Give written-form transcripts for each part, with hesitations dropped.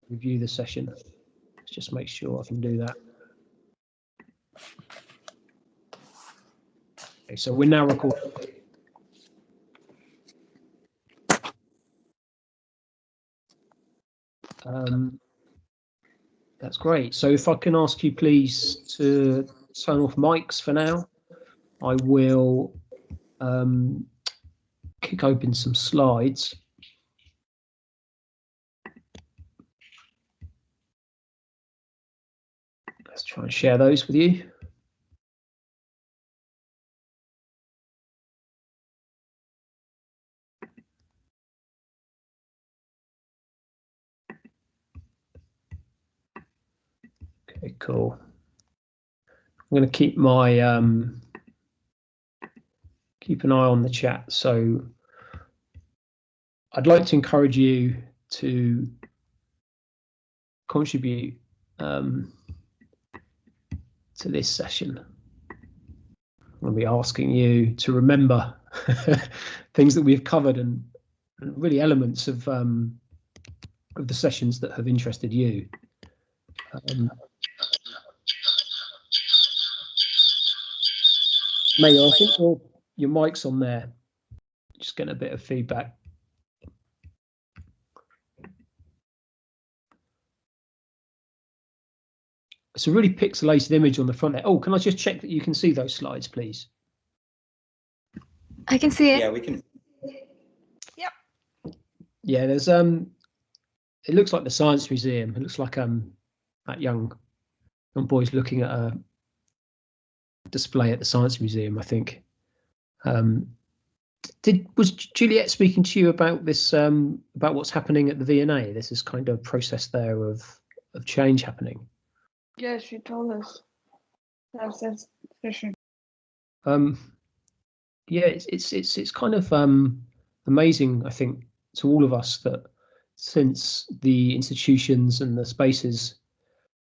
review the session. Let's just make sure I can do that. Okay, so we're now recording. That's great. So if I can ask you please to turn off mics for now, I will kick open some slides. Let's try and share those with you. Okay, cool. I'm going to keep my keep an eye on the chat. So I'd like to encourage you to contribute to this session. I'm going to be asking you to remember things that we've covered and really elements of the sessions that have interested you. May I think your mic's on there. Just getting a bit of feedback. It's a really pixelated image on the front there. Oh, can I just check that you can see those slides, please? I can see it. Yeah, we can. Yep. Yeah, there's it looks like the Science Museum. It looks like that young boy's looking at a display at the Science Museum, I think. Was Juliet speaking to you about this, about what's happening at the V&A? This is kind of process there of change happening. Yeah, she told us. That's that session. Yeah, it's kind of amazing, I think, to all of us that since the institutions and the spaces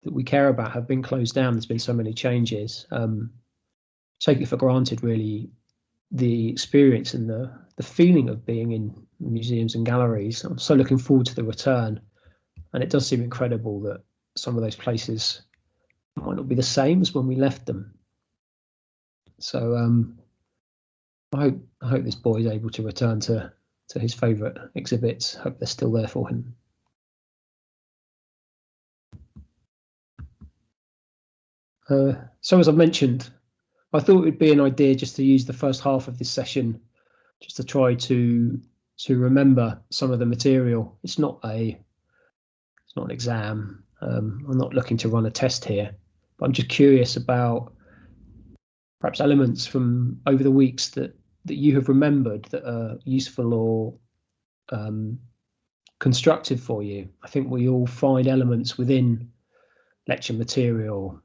that we care about have been closed down, there's been so many changes. Take it for granted, really, the experience and the feeling of being in museums and galleries. I'm so looking forward to the return, and it does seem incredible that some of those places might not be the same as when we left them. So I hope this boy is able to return to his favourite exhibits. Hope they're still there for him. So as I've mentioned, I thought it would be an idea just to use the first half of this session just to try to remember some of the material. It's not an exam. I'm not looking to run a test here, but I'm just curious about perhaps elements from over the weeks that you have remembered that are useful or constructive for you. I think we all find elements within lecture material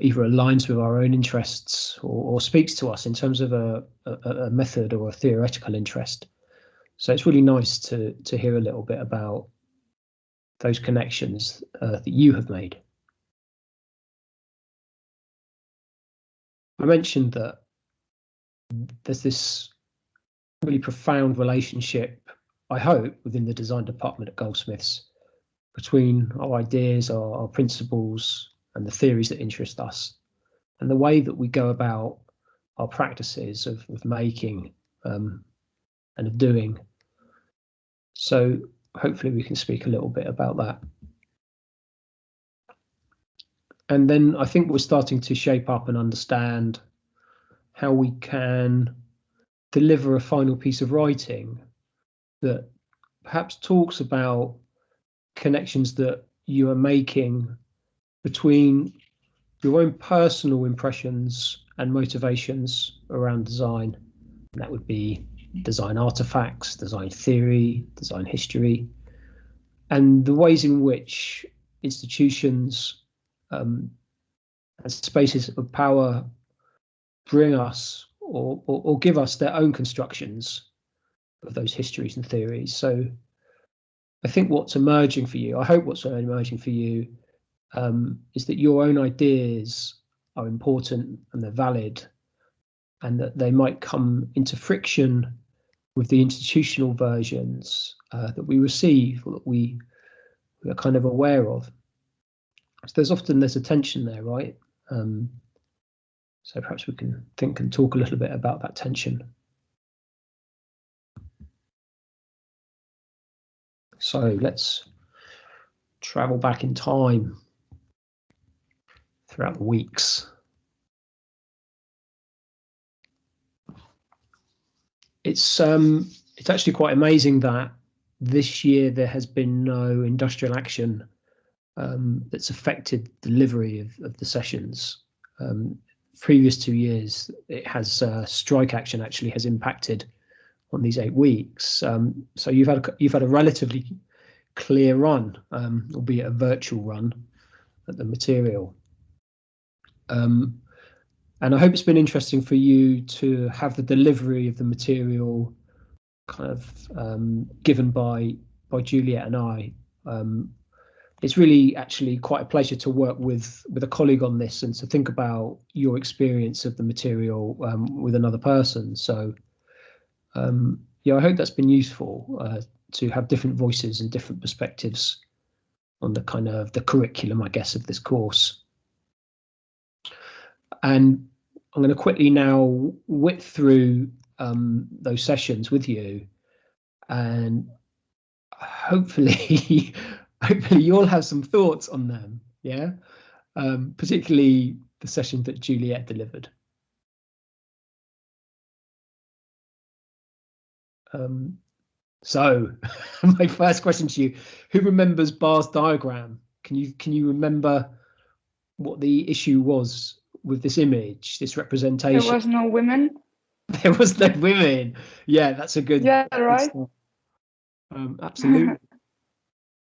either aligns with our own interests or speaks to us in terms of a method or a theoretical interest. So it's really nice to hear a little bit about those connections that you have made. I mentioned that there's this really profound relationship, I hope, within the design department at Goldsmiths between our ideas, our principles, and the theories that interest us, and the way that we go about our practices of making and of doing. So hopefully we can speak a little bit about that. And then I think we're starting to shape up and understand how we can deliver a final piece of writing that perhaps talks about connections that you are making between your own personal impressions and motivations around design. And that would be design artifacts, design theory, design history, and the ways in which institutions and spaces of power bring us or give us their own constructions of those histories and theories. So I think what's emerging for you, I hope what's emerging for you is that your own ideas are important and they're valid, and that they might come into friction with the institutional versions that we receive or that we we're kind of aware of. So there's a tension there, right? So perhaps we can think and talk a little bit about that tension. So let's travel back in time throughout the weeks. It's actually quite amazing that this year there has been no industrial action that's affected delivery of the sessions. Previous 2 years, it has strike action actually has impacted on these 8 weeks. So you've had a relatively clear run, albeit a virtual run at the material. And I hope it's been interesting for you to have the delivery of the material kind of given by Juliet and I. It's really actually quite a pleasure to work with a colleague on this and to think about your experience of the material with another person. So yeah, I hope that's been useful to have different voices and different perspectives on the kind of the curriculum, I guess, of this course. And I'm going to quickly now whip through those sessions with you, and hopefully you'll have some thoughts on them. Yeah, particularly the session that Juliet delivered. So my first question to you: who remembers Barr's diagram? Can you remember what the issue was with this image, this representation? There was no women. There was no women. Yeah, that's a good. Yeah, right. Absolutely.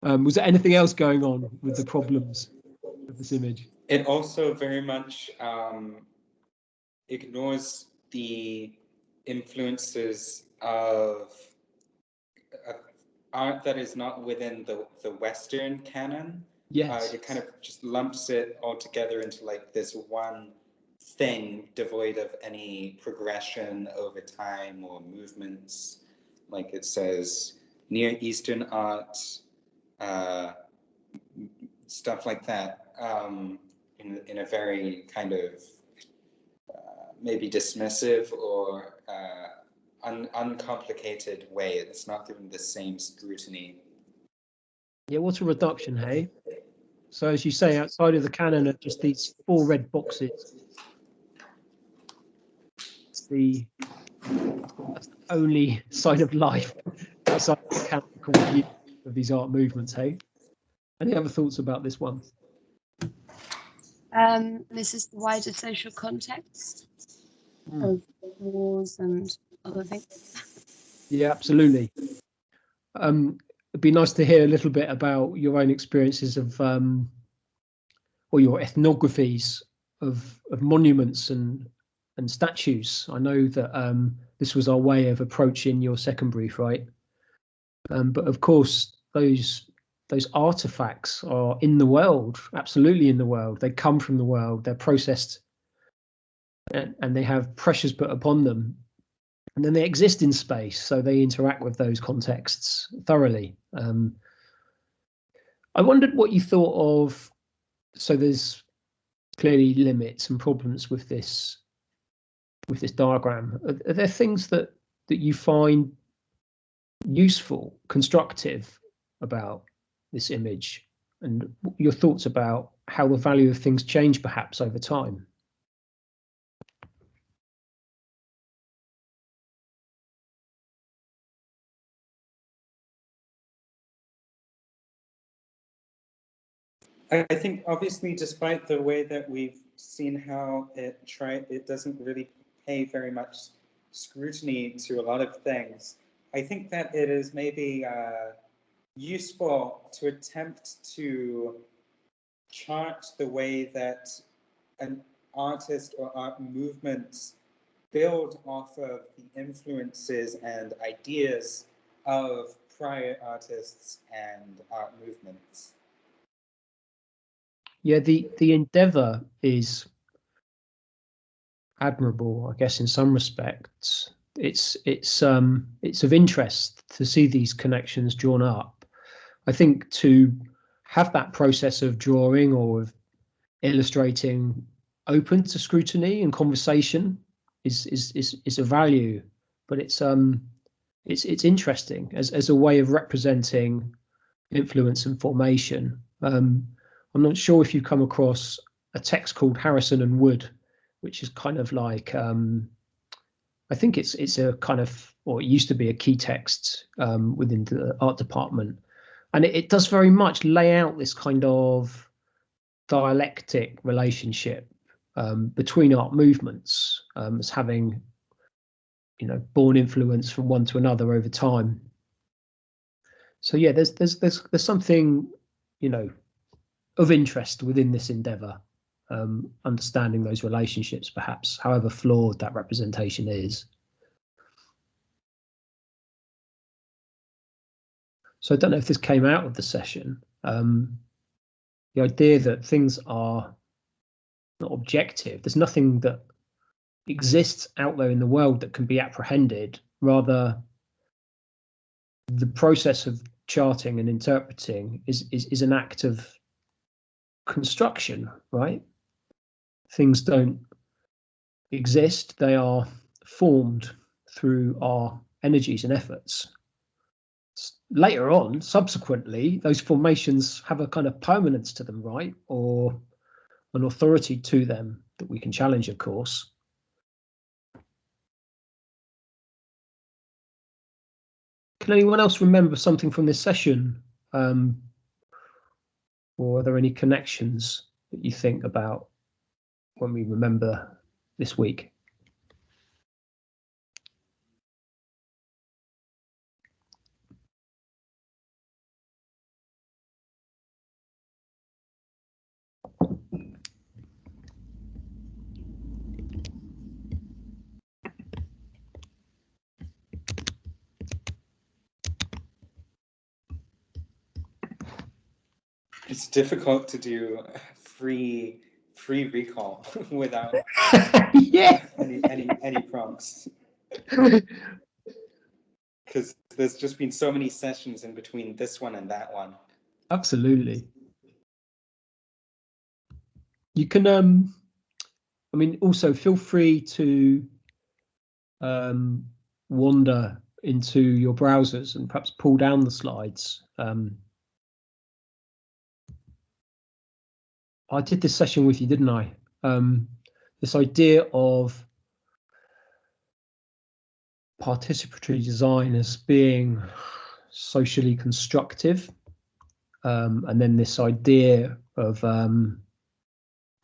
Was there anything else going on with the problems of this image? It also very much ignores the influences of art that is not within the Western canon. Yes. It kind of just lumps it all together into like this one thing devoid of any progression over time or movements. Like it says Near Eastern art, stuff like that, in a very kind of maybe dismissive or uncomplicated way. It's not given the same scrutiny. Yeah, what a reduction, hey? So as you say, outside of the canon are just these 4 red boxes. That's the only sign of life outside of the canonical view of these art movements, hey? Any other thoughts about this one? This is the wider social context of wars and other things. Yeah, absolutely. It'd be nice to hear a little bit about your own experiences of, or your ethnographies of monuments and statues. I know that this was our way of approaching your second brief, right? But of course, those artifacts are in the world, absolutely in the world. They come from the world. They're processed, and they have pressures put upon them. And then they exist in space, so they interact with those contexts thoroughly. I wondered what you thought of. So there's clearly limits and problems with this diagram. Are there things that you find useful, constructive about this image, and your thoughts about how the value of things change perhaps over time? I think obviously, despite the way that we've seen how it doesn't really pay very much scrutiny to a lot of things, I think that it is maybe useful to attempt to chart the way that an artist or art movements build off of the influences and ideas of prior artists and art movements. Yeah, the endeavor is admirable, I guess, in some respects. It's of interest to see these connections drawn up. I think to have that process of drawing or of illustrating open to scrutiny and conversation is a value, but it's interesting as a way of representing influence and formation. I'm not sure if you come across a text called Harrison and Wood, which is kind of like I think it's a kind of, or it used to be a key text within the art department, and it does very much lay out this kind of dialectic relationship between art movements as having, you know, borne influence from one to another over time. So yeah, there's something, you know, of interest within this endeavor, understanding those relationships, perhaps, however flawed that representation is. So I don't know if this came out of the session, the idea that things are not objective. There's nothing that exists out there in the world that can be apprehended. Rather, the process of charting and interpreting is an act of construction, right? Things don't exist, they are formed through our energies and efforts. Later on, subsequently, those formations have a kind of permanence to them, right? Or an authority to them that we can challenge, of course. Can anyone else remember something from this session? Or are there any connections that you think about when we remember this week? It's difficult to do free recall without Yeah. any prompts, because there's just been so many sessions in between this one and that one. Absolutely. You can I mean, also feel free to wander into your browsers and perhaps pull down the slides. I did this session with you, didn't I? This idea of participatory design as being socially constructive, and then this idea of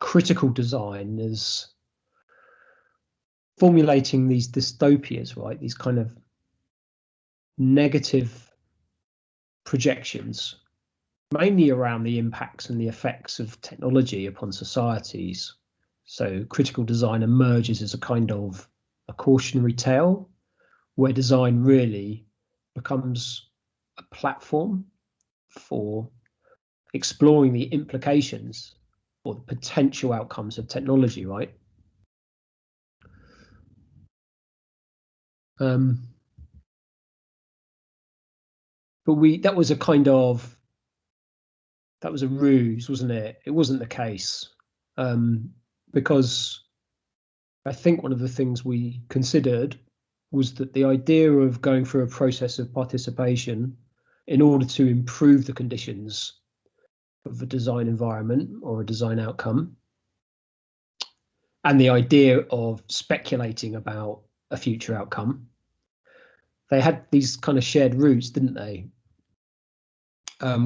critical design as formulating these dystopias, right? These kind of negative projections, mainly around the impacts and the effects of technology upon societies. So critical design emerges as a kind of a cautionary tale, where design really becomes a platform for exploring the implications or the potential outcomes of technology, right? But that was a kind of, that was a ruse, wasn't it? It wasn't the case, because I think one of the things we considered was that the idea of going through a process of participation in order to improve the conditions of a design environment or a design outcome, and the idea of speculating about a future outcome, they had these kind of shared roots, didn't they?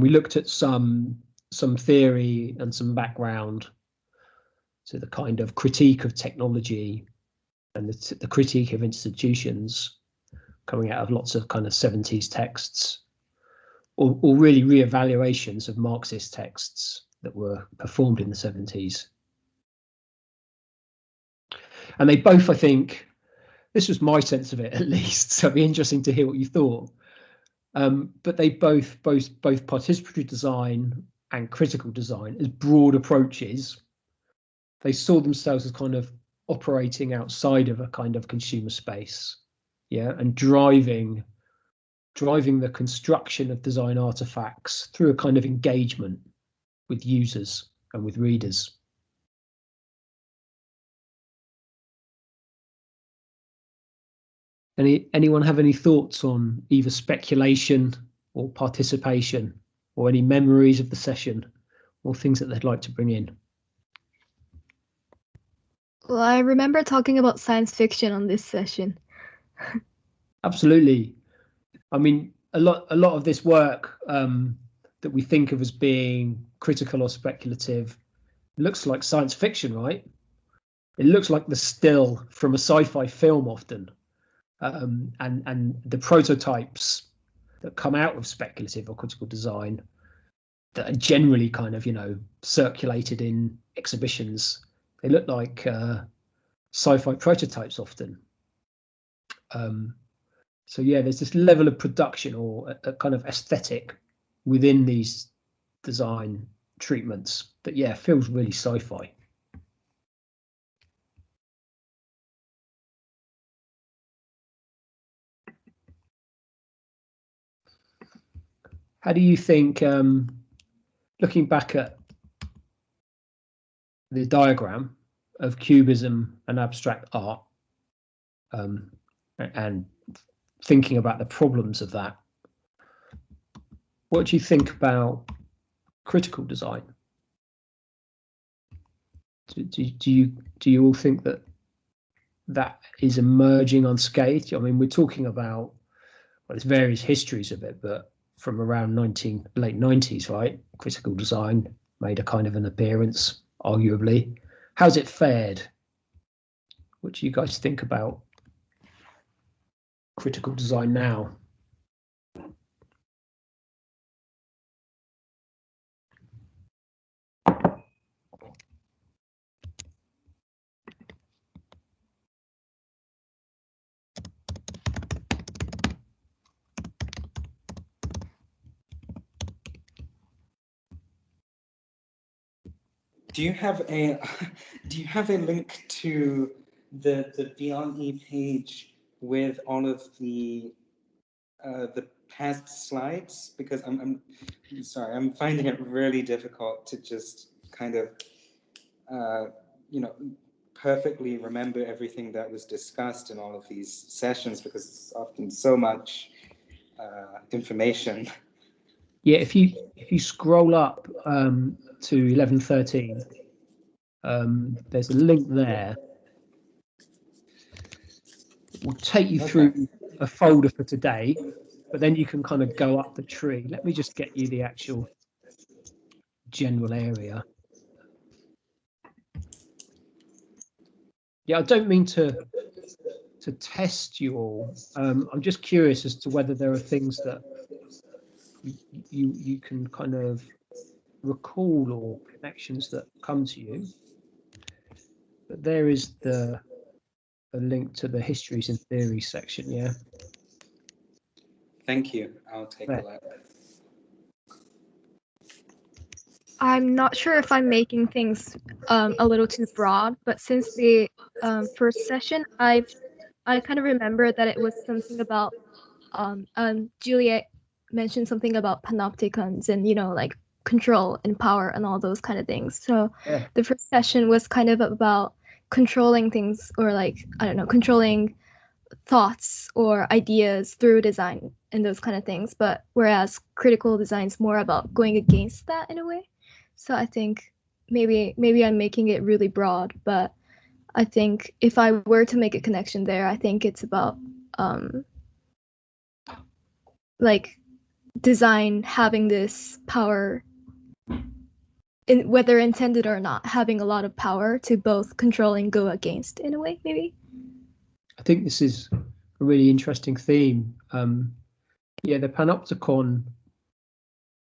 We looked at some theory and some background to the kind of critique of technology and the critique of institutions coming out of lots of kind of 70s texts, or really re-evaluations of Marxist texts that were performed in the 70s. And they both, I think, this was my sense of it at least, so it'd be interesting to hear what you thought. But they both participatory design and critical design as broad approaches. They saw themselves as kind of operating outside of a kind of consumer space, yeah, and driving driving the construction of design artifacts through a kind of engagement with users and with readers. Anyone have any thoughts on either speculation or participation, or any memories of the session, or things that they'd like to bring in? Well, I remember talking about science fiction on this session. Absolutely. I mean, a lot of this work that we think of as being critical or speculative looks like science fiction, right? It looks like the still from a sci-fi film often, and the prototypes that come out of speculative or critical design that are generally kind of, you know, circulated in exhibitions. They look like sci-fi prototypes often. So yeah, there's this level of production or a kind of aesthetic within these design treatments that, yeah, feels really sci-fi. How do you think, looking back at the diagram of cubism and abstract art, and thinking about the problems of that, what do you think about critical design? Do you all think that is emerging unscathed? I mean, we're talking about, well, there's various histories of it, but from around late 90s, right? Critical design made a kind of an appearance, arguably. How's it fared? What do you guys think about critical design now? Do you have a link to the Beyond E page with all of the past slides? Because I'm sorry, I'm finding it really difficult to just kind of you know, perfectly remember everything that was discussed in all of these sessions, because it's often so much information. Yeah, if you scroll up to 1113, there's a link there. It will take you through a folder for today, but then you can kind of go up the tree. Let me just get you the actual general area. Yeah, I don't mean to test you all. I'm just curious as to whether there are things that you can kind of recall or connections that come to you. But there is the link to the histories and theories section. Yeah. Thank you. I'll take a look. I'm not sure if I'm making things a little too broad, but since the first session, I kind of remember that it was something about Juliet mentioned something about panopticons and, you know, like control and power and all those kind of things. So yeah. The first session was kind of about controlling things, or like, I don't know, controlling thoughts or ideas through design and those kind of things. But whereas critical design is more about going against that in a way. So I think maybe I'm making it really broad, but I think if I were to make a connection there, I think it's about like design having this power, whether intended or not, having a lot of power to both control and go against in a way, maybe. I think this is a really interesting theme. Yeah, the Panopticon,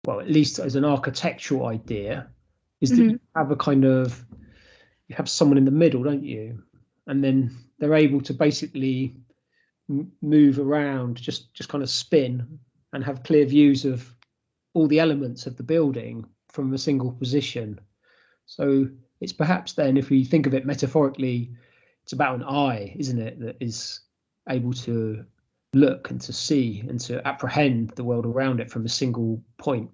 well, at least as an architectural idea, is that you have a kind of, you have someone in the middle, don't you? And then they're able to basically move around, just kind of spin and have clear views of all the elements of the building from a single position. So it's perhaps then, if we think of it metaphorically, it's about an eye, isn't it, that is able to look and to see and to apprehend the world around it from a single point.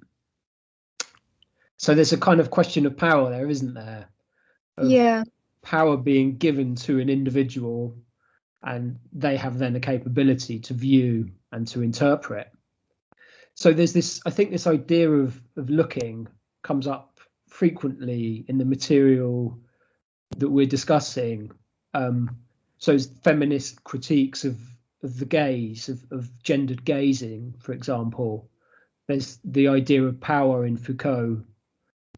So there's a kind of question of power there, isn't there? Of Yeah. power being given to an individual, and they have then the capability to view and to interpret. So there's this, I think this idea of looking comes up frequently in the material that we're discussing. So it's feminist critiques of the gaze, of gendered gazing, for example. There's the idea of power in Foucault,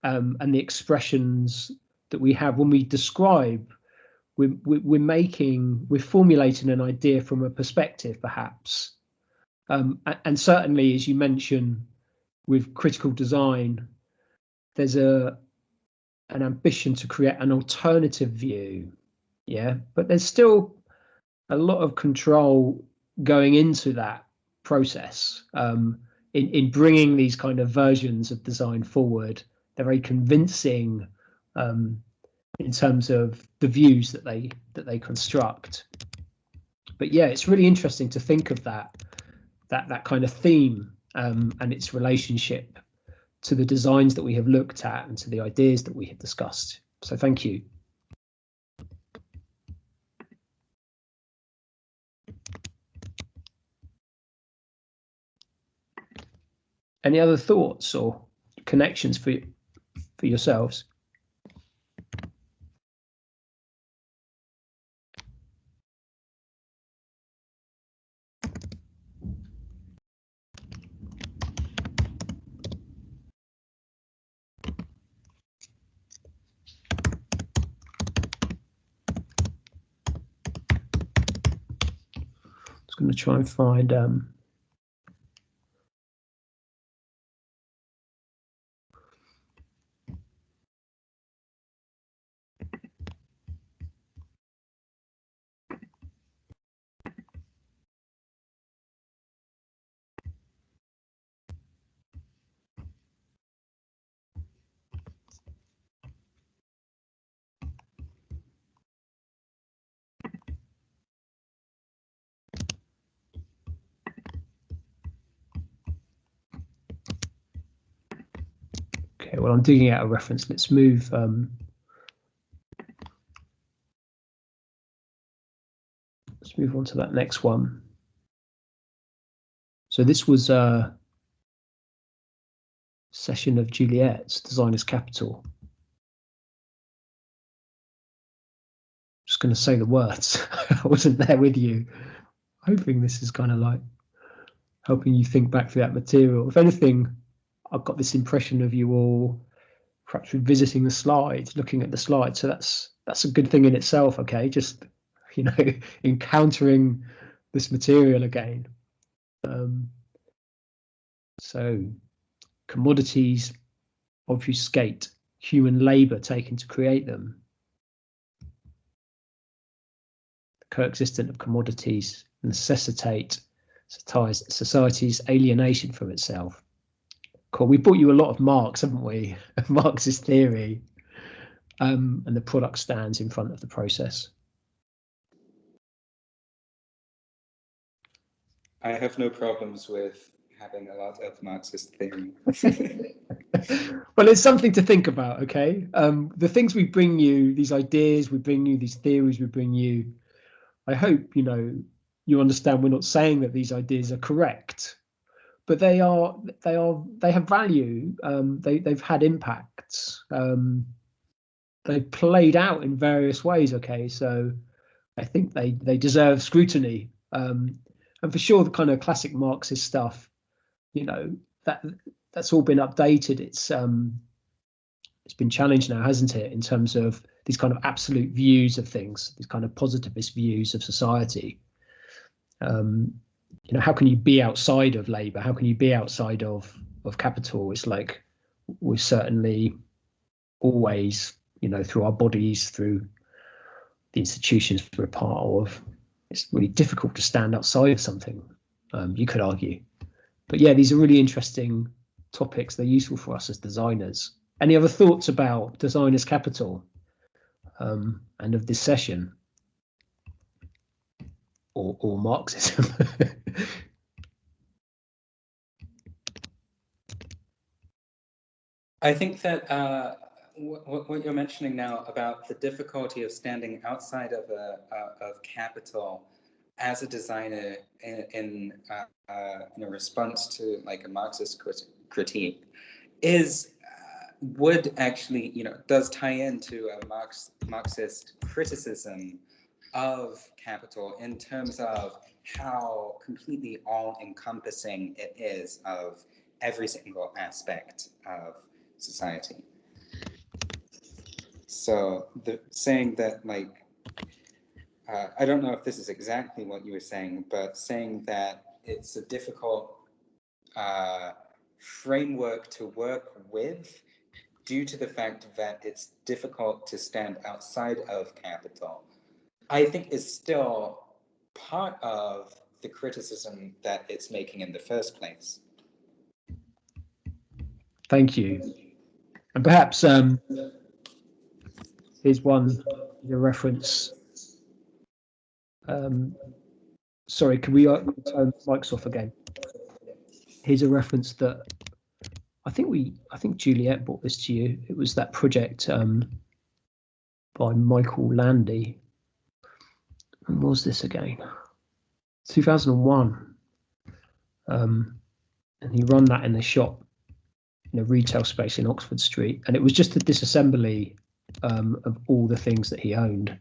and the expressions that we have when we describe. We're formulating an idea from a perspective, perhaps. And certainly, as you mentioned, with critical design, there's an ambition to create an alternative view, yeah. But there's still a lot of control going into that process, in bringing these kind of versions of design forward. They're very convincing in terms of the views that they construct. But yeah, it's really interesting to think of that kind of theme, and its relationship to the designs that we have looked at and to the ideas that we have discussed. So thank you. Any other thoughts or connections for yourselves? Just going to try and find okay, well, I'm digging out a reference. Let's move on to that next one. So this was a session of Juliet's Designer's Capital. Just going to say the words. I wasn't there with you. Hoping this is kind of like helping you think back through that material. If anything, I've got this impression of you all perhaps revisiting the slides, looking at the slides. So that's a good thing in itself. Okay, just, you know, encountering this material again. So commodities obfuscate human labor taken to create them. The coexistence of commodities necessitate society's alienation from itself. Cool. We brought you a lot of Marx, haven't we? Marxist theory, and the product stands in front of the process. I have no problems with having a lot of Marxist theory. Well, it's something to think about, okay? The things we bring you, these ideas, we bring you these theories, we bring you. I hope you understand we're not saying that these ideas are correct, but they have value. They've had impacts. They've played out in various ways. Okay, so I think they deserve scrutiny. And for sure, the kind of classic Marxist stuff, that's all been updated. It's been challenged now, hasn't it, in terms of these kind of absolute views of things, these kind of positivist views of society. How can you be outside of labor? How can you be outside of capital? It's like we're certainly always, through our bodies, through the institutions we're a part of. It's really difficult to stand outside of something, you could argue. But yeah, these are really interesting topics. They're useful for us as designers. Any other thoughts about Designer's Capital and of this session? or Marxism. I think that what you're mentioning now about the difficulty of standing outside of capital as a designer in a response to like a Marxist critique is would actually, you know, does tie into a Marxist criticism of capital in terms of how completely all-encompassing it is of every single aspect of society. So saying that, like, I don't know if this is exactly what you were saying, but saying that it's a difficult framework to work with due to the fact that it's difficult to stand outside of capital, I think is still part of the criticism that it's making in the first place. Thank you. And perhaps here's a reference. Sorry, can we turn mics off again? Here's a reference that I think Juliet brought this to you. It was that project by Michael Landy. When was this again? 2001. And he run that in a shop in a retail space in Oxford Street, and it was just a disassembly of all the things that he owned.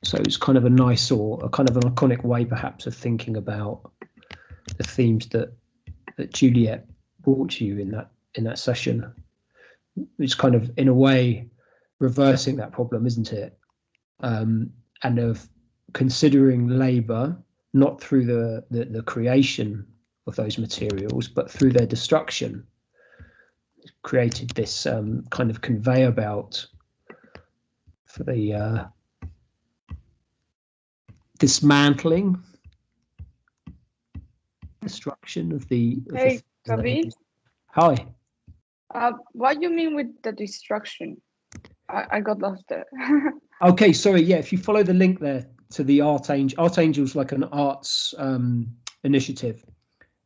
So it's kind of a nice, or a kind of an iconic way perhaps of thinking about the themes that Juliet brought to you in that session. It's kind of, in a way, reversing that problem, isn't it? And of considering labour not through the creation of those materials, but through their destruction. Created this kind of conveyor belt for the dismantling, destruction of the. Hey, David. Hi. What do you mean with the destruction? I got lost there. Okay, sorry. Yeah, if you follow the link there to the Art Angel's like an arts initiative,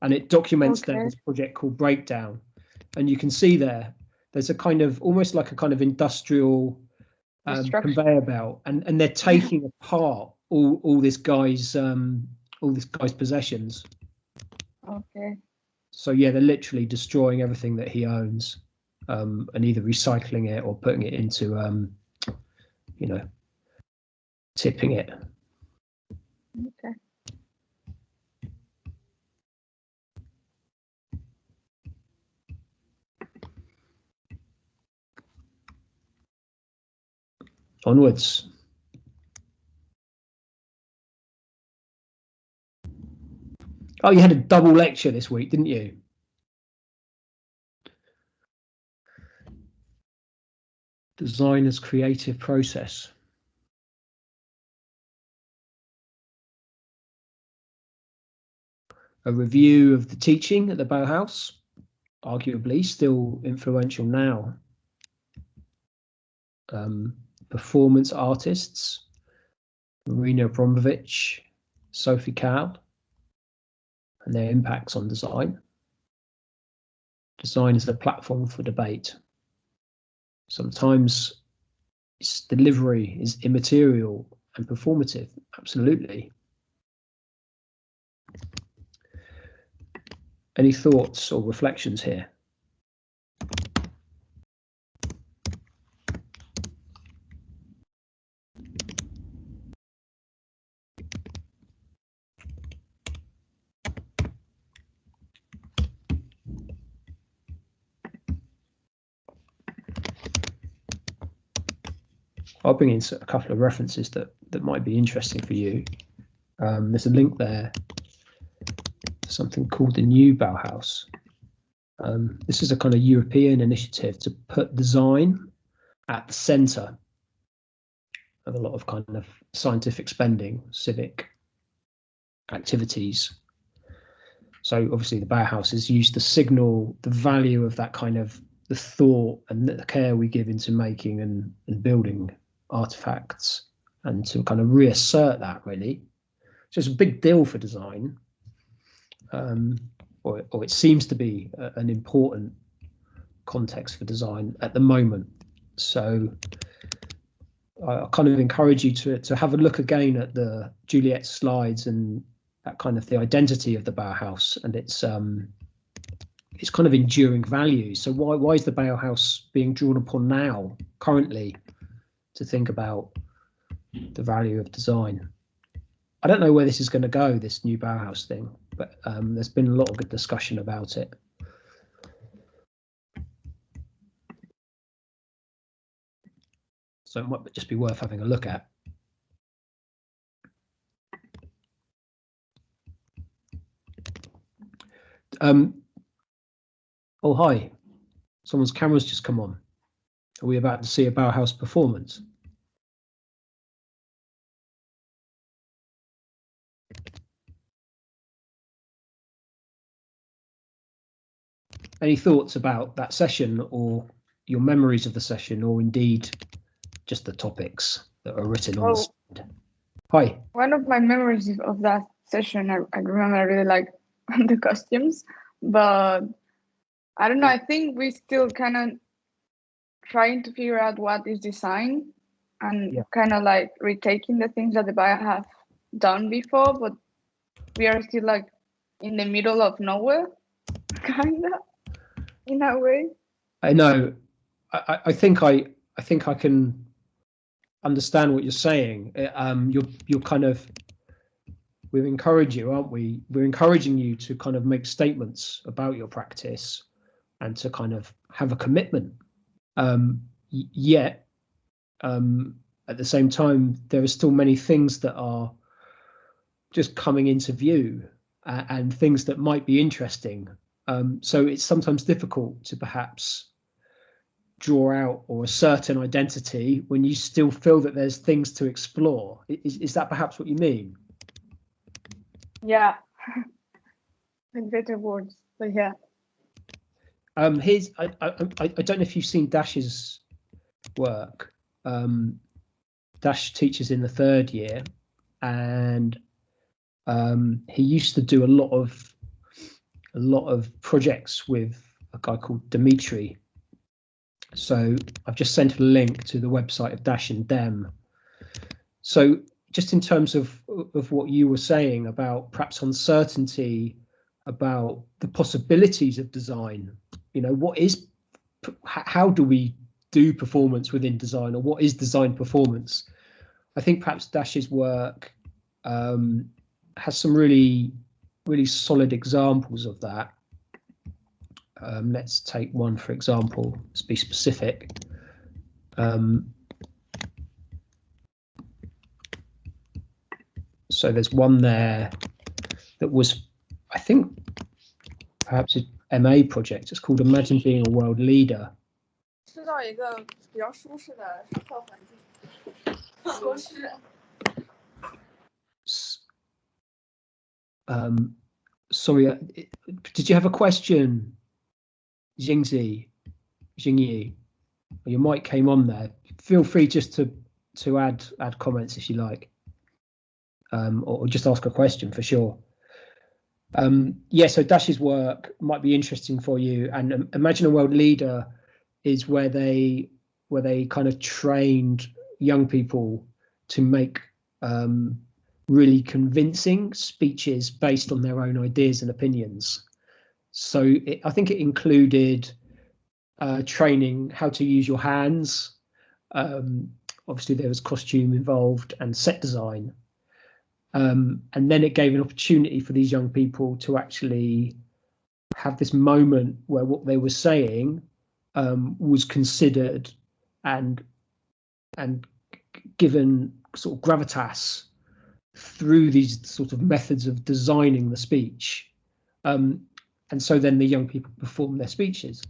and it documents this project called Breakdown, and you can see there's a kind of almost like a kind of industrial conveyor belt, and they're taking apart all this guy's possessions. Okay. So yeah, they're literally destroying everything that he owns, and either recycling it or putting it into tipping it. Okay. Onwards. Oh, you had a double lecture this week, didn't you? Designer's creative process. A review of the teaching at the Bauhaus, arguably still influential now. Performance artists, Marina Abramovich, Sophie Calle, and their impacts on design. Design is a platform for debate. Sometimes its delivery is immaterial and performative, absolutely. Any thoughts or reflections here? I'll bring in a couple of references that might be interesting for you. There's a link there to something called the New Bauhaus. This is a kind of European initiative to put design at the centre of a lot of kind of scientific spending, civic activities. So obviously the Bauhaus is used to signal the value of that kind of the thought and the care we give into making and building artifacts and to kind of reassert that, really. So it's a big deal for design, or it seems to be an important context for design at the moment. So I kind of encourage you to have a look again at the Juliet's slides and that kind of the identity of the Bauhaus and its kind of enduring value. So why is the Bauhaus being drawn upon now, currently, to think about the value of design? I don't know where this is going to go, this new Bauhaus thing, but there's been a lot of good discussion about it. So it might just be worth having a look at. Oh, hi. Someone's camera's just come on. Are we about to see a Bauhaus performance? Any thoughts about that session or your memories of the session, or indeed just the topics that are written on the slide? Hi. One of my memories of that session, I remember I really like the costumes, but I don't know, I think we still kind of trying to figure out what is design and kind of like retaking the things that the Bio have done before, but we are still like in the middle of nowhere, kind of, in a way. I know. I think I can understand what you're saying. You're kind of, we encourage you, aren't we? We're encouraging you to kind of make statements about your practice and to kind of have a commitment. Yet, at the same time, there are still many things that are just coming into view and things that might be interesting. So it's sometimes difficult to perhaps draw out or a certain identity when you still feel that there's things to explore. Is that perhaps what you mean? Yeah, in better words, but yeah. Here's I don't know if you've seen Dash's work. Dash teaches in the 3rd year, and he used to do a lot of projects with a guy called Dimitri. So I've just sent a link to the website of Dash and Dem. So just in terms of what you were saying about perhaps uncertainty about the possibilities of design, you know, how do we do performance within design, or what is design performance? I think perhaps Dash's work has some really solid examples of that. Let's take one, for example, let's be specific. So there's one there that was, I think, perhaps a MA project. It's called Imagine Being a World Leader. Sorry, did you have a question, Jingyi? Your mic came on there. Feel free just to add comments if you like, or just ask a question for sure. Yeah, so Dash's work might be interesting for you, and Imagine a World Leader is where they kind of trained young people to make really convincing speeches based on their own ideas and opinions. So I think it included training how to use your hands. Obviously, there was costume involved and set design. And then it gave an opportunity for these young people to actually have this moment where what they were saying was considered and given sort of gravitas through these sort of methods of designing the speech. And so then the young people perform their speeches.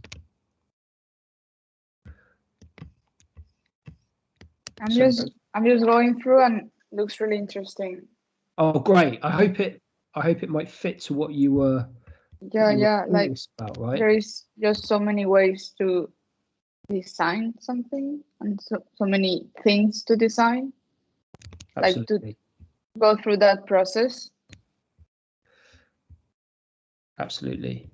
I'm just going through, and it looks really interesting. Oh, great! I hope it might fit to what you were. Yeah, like about, right? there is just so many ways to design something, and so many things to design. Absolutely. Like to go through that process. Absolutely.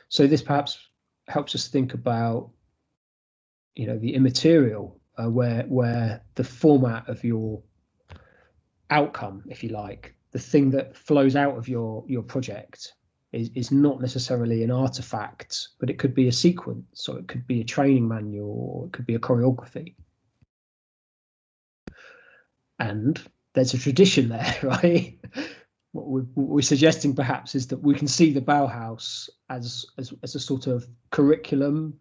So this perhaps helps us think about, you know, the immaterial, where the format of your outcome, if you like, the thing that flows out of your project is not necessarily an artifact, but it could be a sequence, or it could be a training manual, or it could be a choreography. And there's a tradition there, right? What we're suggesting perhaps is that we can see the Bauhaus as a sort of curriculum,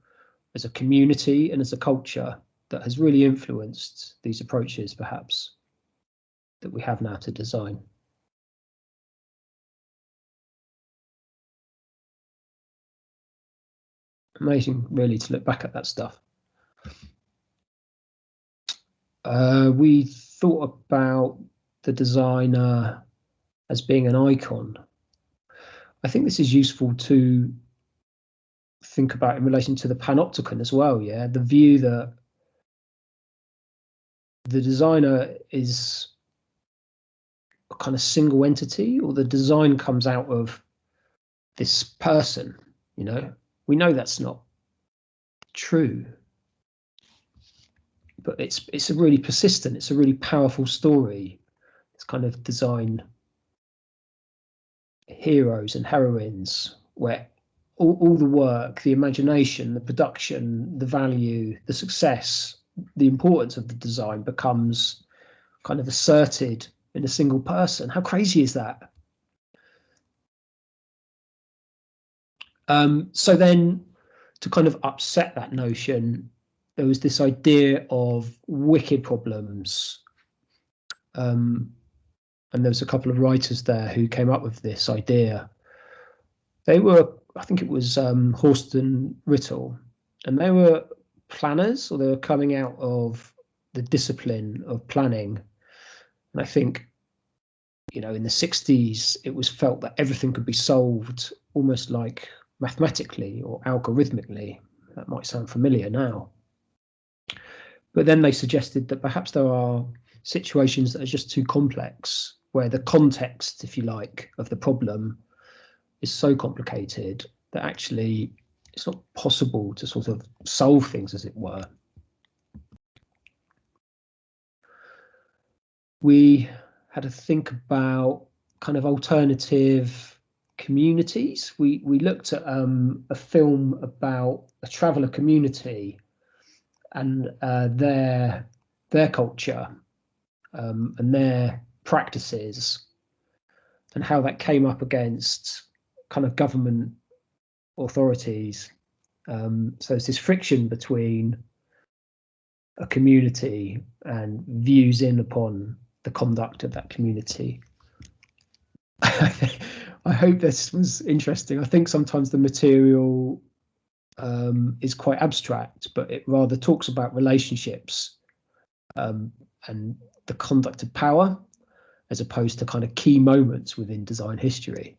as a community, and as a culture that has really influenced these approaches, perhaps, that we have now to design. Amazing, really, to look back at that stuff. We thought about the designer as being an icon. I think this is useful to think about in relation to the Panopticon as well, yeah? The view that the designer is a kind of single entity, or the design comes out of this person, you know? We know that's not true, but it's a really persistent, it's a really powerful story. It's kind of design heroes and heroines where all the work, the imagination, the production, the value, the success, the importance of the design becomes kind of asserted in a single person. How crazy is that? So then, to kind of upset that notion, there was this idea of wicked problems. And there was a couple of writers there who came up with this idea. They were, I think it was Horst and Rittel, and they were planners, or they were coming out of the discipline of planning. And I think, you know, in the 60s, it was felt that everything could be solved almost like mathematically or algorithmically. That might sound familiar now. But then they suggested that perhaps there are situations that are just too complex, where the context, if you like, of the problem is so complicated that actually it's not possible to sort of solve things, as it were. We had to think about kind of alternative communities. We looked at a film about a traveller community and their culture and their practices, and how that came up against kind of government authorities. So there's this friction between a community and views in upon the conduct of that community. I hope this was interesting. I think sometimes the material is quite abstract, but it rather talks about relationships and the conduct of power, as opposed to kind of key moments within design history.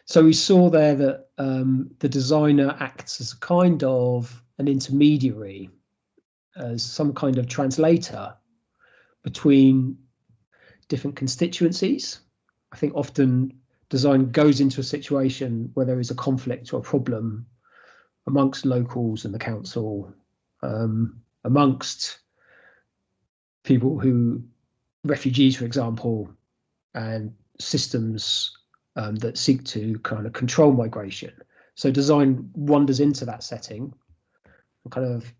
So we saw there that the designer acts as a kind of an intermediary, as some kind of translator between different constituencies. I think often design goes into a situation where there is a conflict or a problem amongst locals and the council, amongst people who, refugees, for example, and systems that seek to kind of control migration. So design wanders into that setting and kind of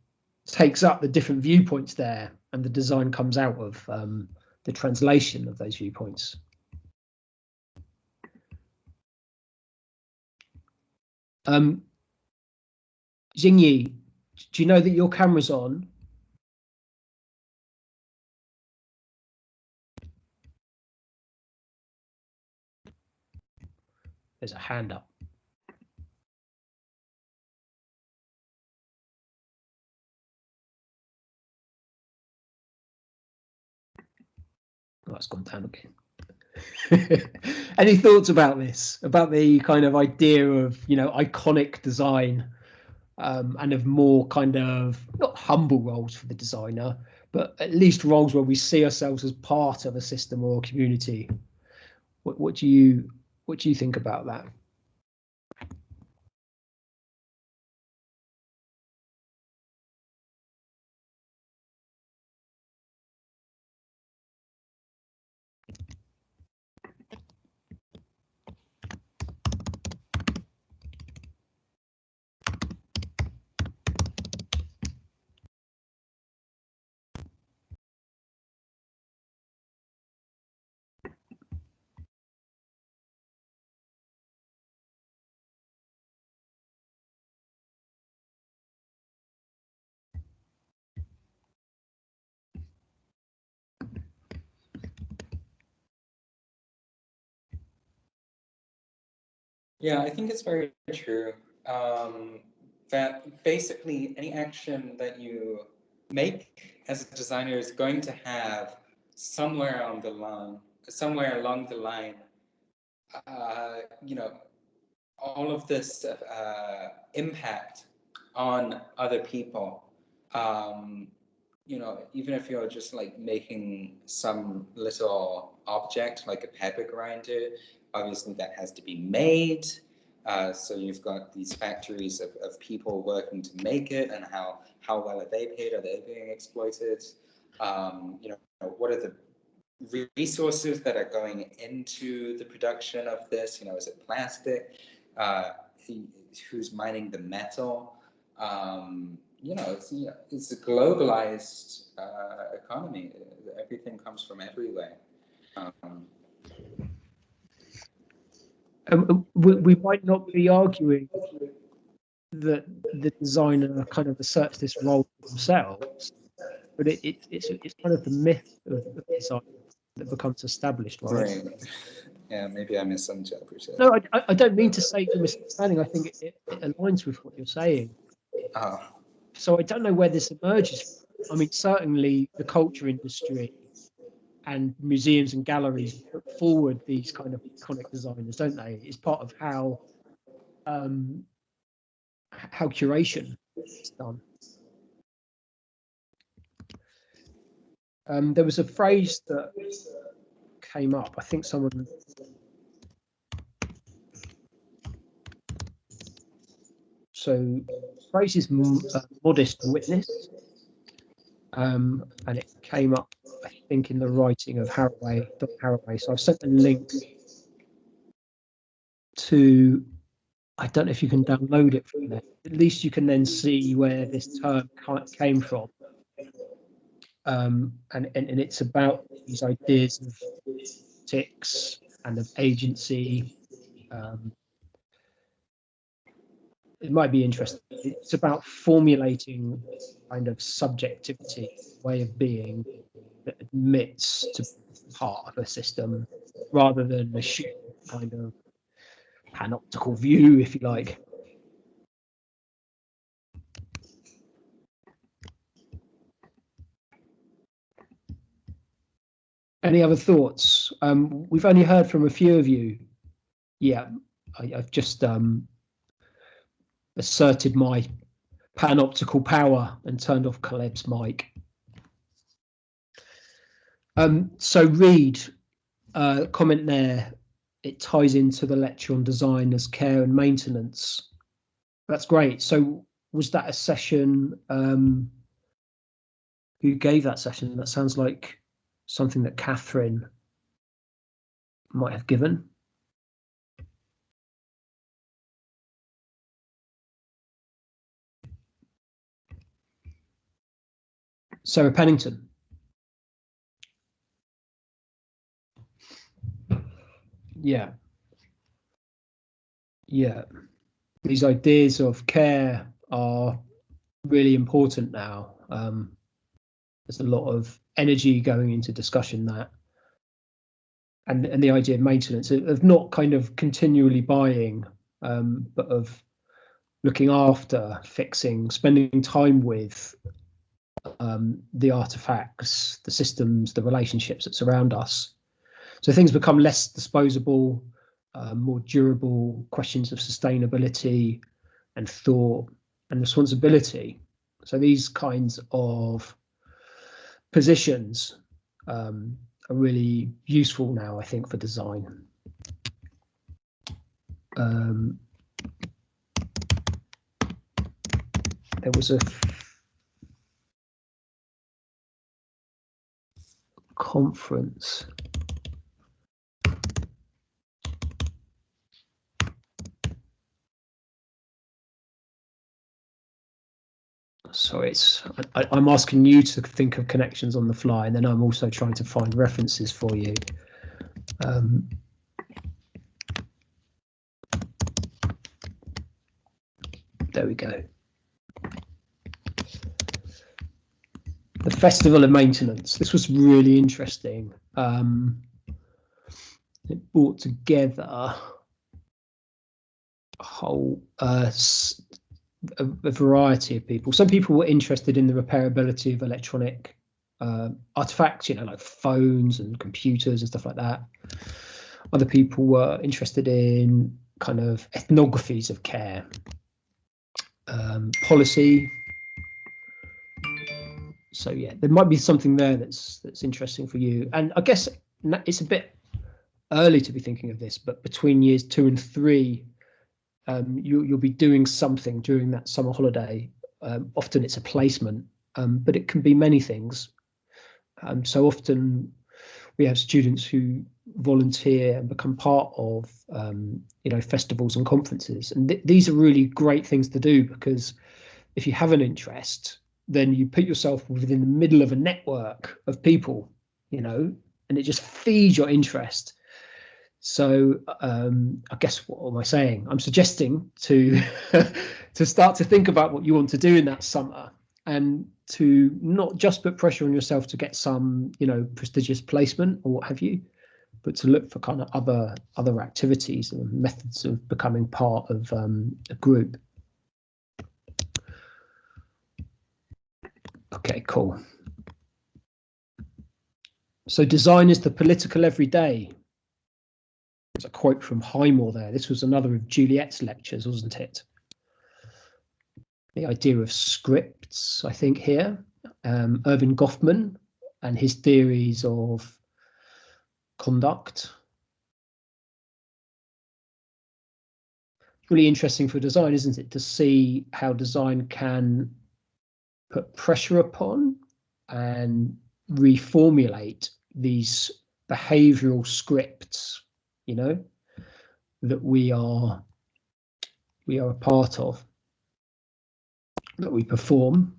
takes up the different viewpoints there, and the design comes out of the translation of those viewpoints. Jingyi, do you know that your camera's on? There's a hand up. Oh, it's gone down again. Any thoughts about this? About the kind of idea of, you know, iconic design and of more kind of not humble roles for the designer, but at least roles where we see ourselves as part of a system or a community. What do you think about that? Yeah, I think it's very true. That basically any action that you make as a designer is going to have somewhere along the line, you know, all of this impact on other people. You know, even if you're just like making some little object like a pepper grinder, obviously that has to be made. So you've got these factories of people working to make it, and how well are they paid? Are they being exploited? You know, what are the resources that are going into the production of this? You know, is it plastic? Who's mining the metal? You know, it's a globalized economy. Everything comes from everywhere. We might not be arguing that the designer kind of asserts this role for themselves, but it's kind of the myth of design that becomes established, right? Yeah, maybe I misinterpreted. No, I don't mean to say you're misunderstanding. I think it aligns with what you're saying. Oh. So I don't know where this emerges from. I mean, certainly the culture industry and museums and galleries put forward these kind of iconic designers, don't they? It's part of how curation is done. There was a phrase that came up. I think someone. So, phrase is modest witness, and it came up, I think, in the writing of Haraway, Don Haraway. So I've sent a link to. I don't know if you can download it from there. At least you can then see where this term came from. And it's about these ideas of ethics and of agency. It might be interesting. It's about formulating kind of subjectivity, way of being that admits to be part of a system rather than a kind of panoptical view, if you like. Any other thoughts? We've only heard from a few of you. Yeah, I've just asserted my panoptical power and turned off Caleb's mic. So Reed, comment there, it ties into the lecture on design as care and maintenance. That's great. So was that a session? Who gave that session? That sounds like something that Catherine might have given. Sarah Pennington. Yeah. These ideas of care are really important now. There's a lot of energy going into discussion that, and the idea of maintenance, of not kind of continually buying, but of looking after, fixing, spending time with the artifacts, the systems, the relationships that surround us. So things become less disposable, more durable, questions of sustainability and thought and responsibility. So these kinds of positions are really useful now, I think, for design. There was a conference. Sorry, I'm asking you to think of connections on the fly, and then I'm also trying to find references for you. There we go. The Festival of Maintenance. This was really interesting. It brought together a whole a variety of people. Some people were interested in the repairability of electronic artifacts, you know, like phones and computers and stuff like that. Other people were interested in kind of ethnographies of care, policy. So yeah, there might be something there that's interesting for you. And I guess it's a bit early to be thinking of this, but between years 2 and 3, you'll be doing something during that summer holiday. Often it's a placement, but it can be many things. So often we have students who volunteer and become part of you know, festivals and conferences, and these are really great things to do, because if you have an interest, then you put yourself within the middle of a network of people, you know, and it just feeds your interest. So I guess, what am I saying? I'm suggesting to to start to think about what you want to do in that summer, and to not just put pressure on yourself to get some, you know, prestigious placement or what have you, but to look for kind of other activities and methods of becoming part of a group. Okay, cool. So design is the political everyday. There's a quote from Highmore there. This was another of Juliet's lectures, wasn't it? The idea of scripts, I think, here. Irving Goffman and his theories of conduct. Really interesting for design, isn't it, to see how design can put pressure upon and reformulate these behavioral scripts, you know, that we are a part of, that we perform.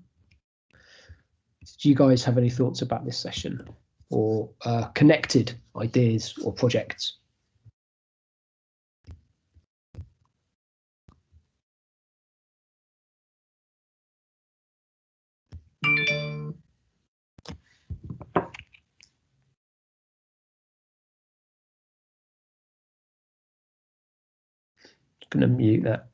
Do you guys have any thoughts about this session, or connected ideas or projects? Going to mute that.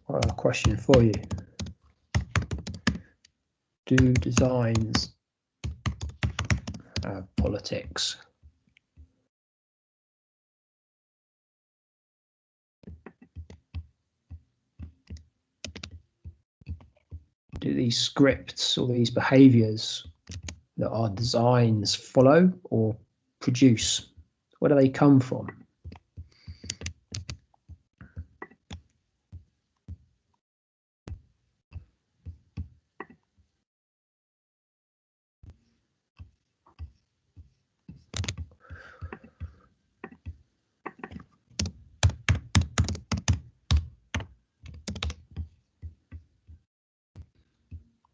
A question for you. Do designs have politics? Do these scripts or these behaviors that our designs follow or produce, where do they come from?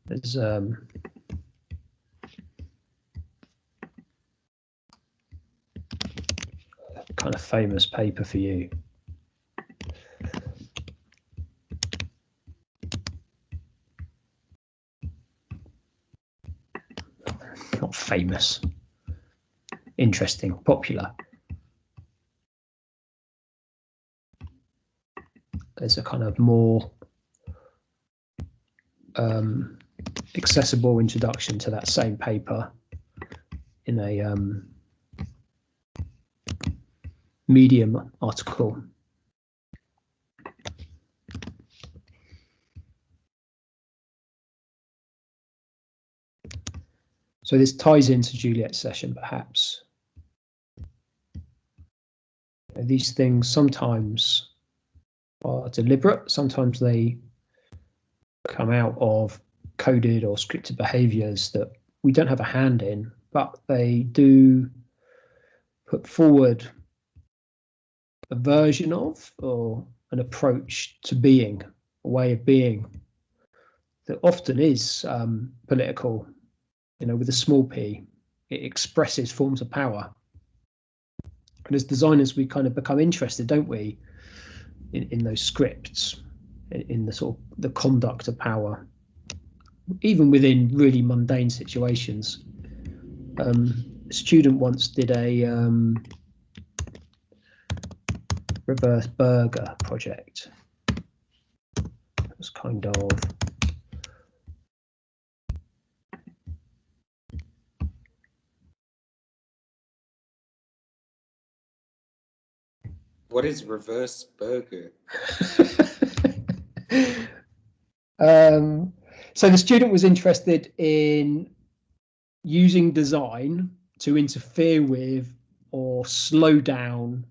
There's a kind of famous paper for you. famous, interesting, popular. There's a kind of more accessible introduction to that same paper in a Medium article. So this ties into Juliet's session, perhaps. These things sometimes are deliberate, sometimes they come out of coded or scripted behaviors that we don't have a hand in, but they do put forward a version of or an approach to being, a way of being that often is political, with a small p. It expresses forms of power. And as designers, we kind of become interested, don't we, in those scripts, in the sort of the conduct of power, even within really mundane situations. A student once did a reverse burger project. It was kind of What is reverse burger? So the student was interested in using design to interfere with or slow down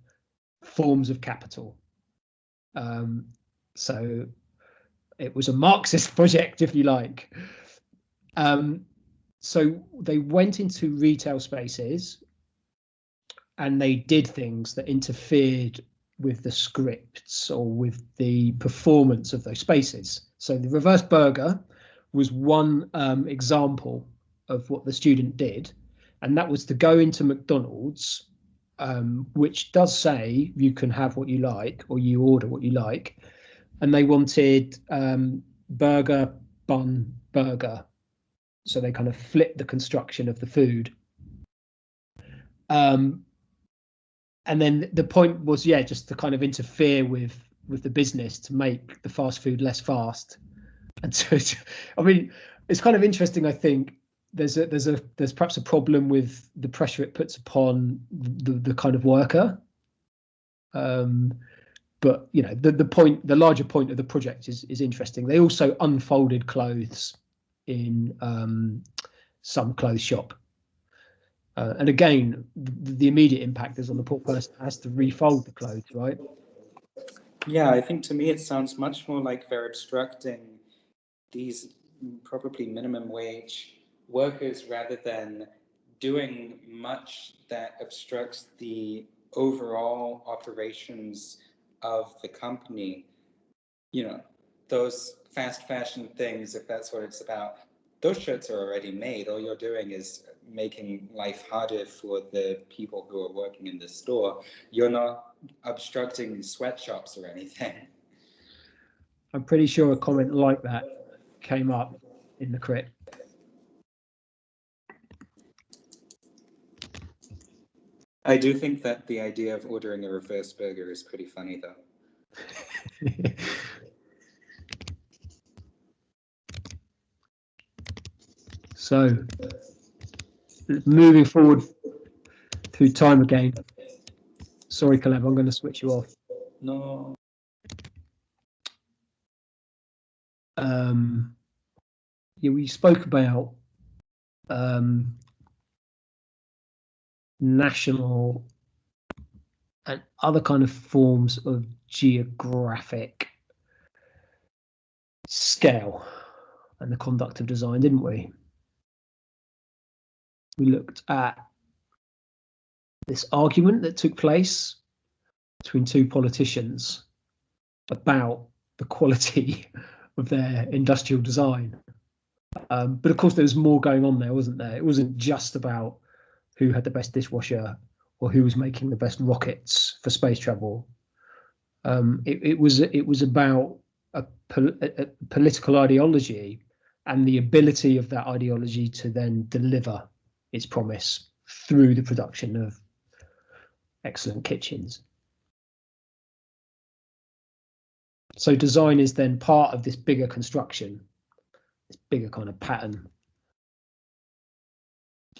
forms of capital. So it was a Marxist project, if you like. So they went into retail spaces and they did things that interfered with the scripts or with the performance of those spaces. So the reverse burger was one example of what the student did, and that was to go into McDonald's, which does say you can have what you like or you order what you like, and they wanted burger, bun, burger. So they kind of flipped the construction of the food. And then the point was, just to kind of interfere with the business to make the fast food less fast. And so, I mean, it's kind of interesting. I think there's perhaps a problem with the pressure it puts upon the kind of worker. But the larger point of the project is interesting. They also unfolded clothes in some clothes shop. And again, the immediate impact is on the poor person who has to refold the clothes, right? Yeah, I think to me it sounds much more like they're obstructing these probably minimum wage workers rather than doing much that obstructs the overall operations of the company. Those fast fashion things, if that's what it's about, those shirts are already made. All you're doing is making life harder for the people who are working in the store. You're not obstructing sweatshops or anything. I'm pretty sure a comment like that came up in the crit. I do think that the idea of ordering a reverse burger is pretty funny, though. So, moving forward through time again. Sorry, Caleb, I'm going to switch you off. No. We spoke about national and other kind of forms of geographic scale and the conduct of design, didn't we? We looked at this argument that took place between two politicians about the quality of their industrial design. But of course, there was more going on there, wasn't there? It wasn't just about who had the best dishwasher or who was making the best rockets for space travel. It was about a political ideology and the ability of that ideology to then deliver its promise through the production of excellent kitchens. So design is then part of this bigger construction, this bigger kind of pattern.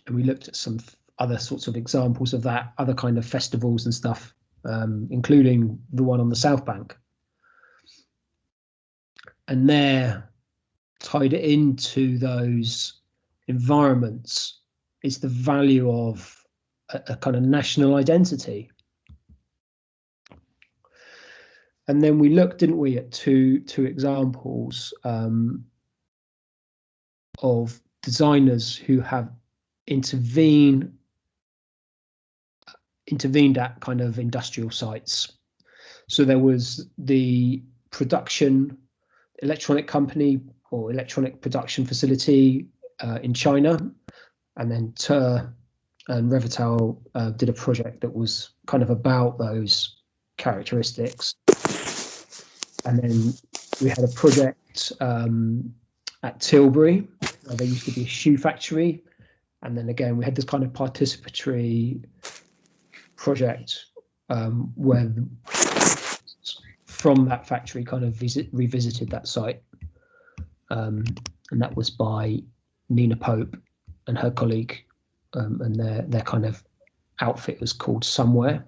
And we looked at some other sorts of examples of that, other kind of festivals and stuff, including the one on the South Bank. And there, tied into those environments, is the value of a kind of national identity. And then we looked, didn't we, at two examples of designers who have intervened at kind of industrial sites. So there was the production electronic company or electronic production facility in China, and then Ter and Revital did a project that was kind of about those characteristics. And then we had a project at Tilbury, where there used to be a shoe factory. And then again, we had this kind of participatory project where from that factory kind of revisited that site. And that was by Nina Pope and her colleague, and their kind of outfit was called Somewhere.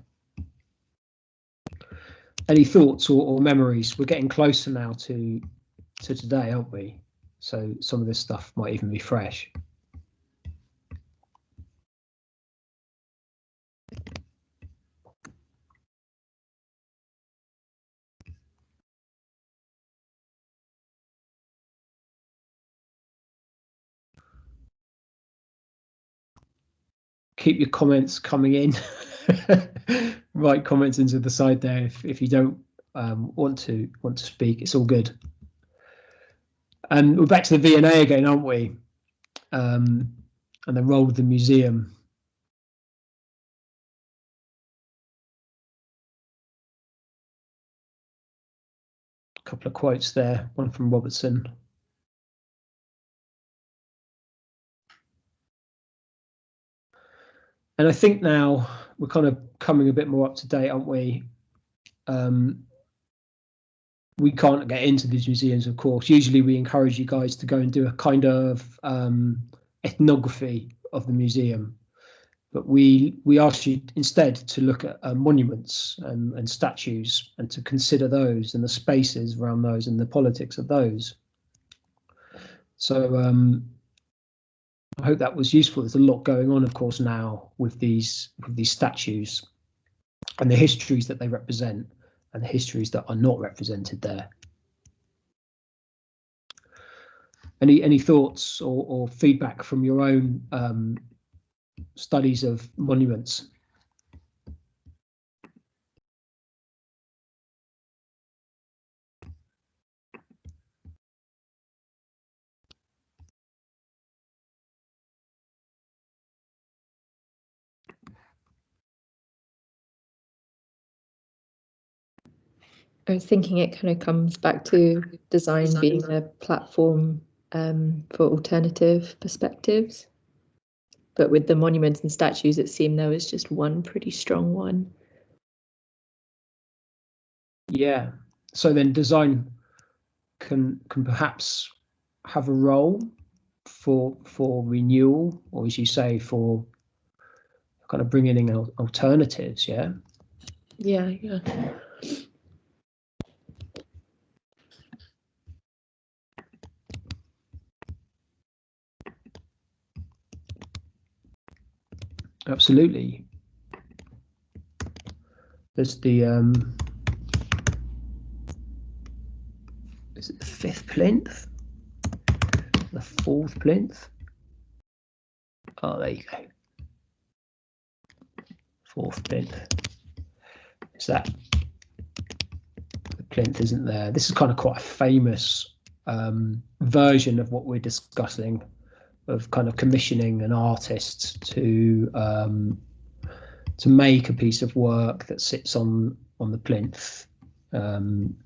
Any thoughts or memories? We're getting closer now to today, aren't we? So some of this stuff might even be fresh. Keep your comments coming in. Write comments into the side there if you don't want to speak. It's all good. And we're back to the V&A again, aren't we? And the role of the museum. A couple of quotes there, one from Robertson. And I think now we're kind of coming a bit more up to date, aren't we? We can't get into these museums, of course. Usually we encourage you guys to go and do a kind of ethnography of the museum. But we ask you instead to look at monuments and statues and to consider those and the spaces around those and the politics of those. So I hope that was useful. There's a lot going on, of course, now with these statues and the histories that they represent and the histories that are not represented there. Any thoughts or feedback from your own studies of monuments? I was thinking it kind of comes back to design being a platform for alternative perspectives. But with the monuments and statues, it seemed there was just one pretty strong one. Yeah. So then design can perhaps have a role for renewal, or as you say, for kind of bringing in alternatives. Yeah. Yeah. Absolutely. There's the is it the 5th plinth? The 4th plinth? Oh, there you go. 4th plinth. Is that the plinth isn't there? This is kind of quite a famous version of what we're discussing, of kind of commissioning an artist to make a piece of work that sits on the plinth in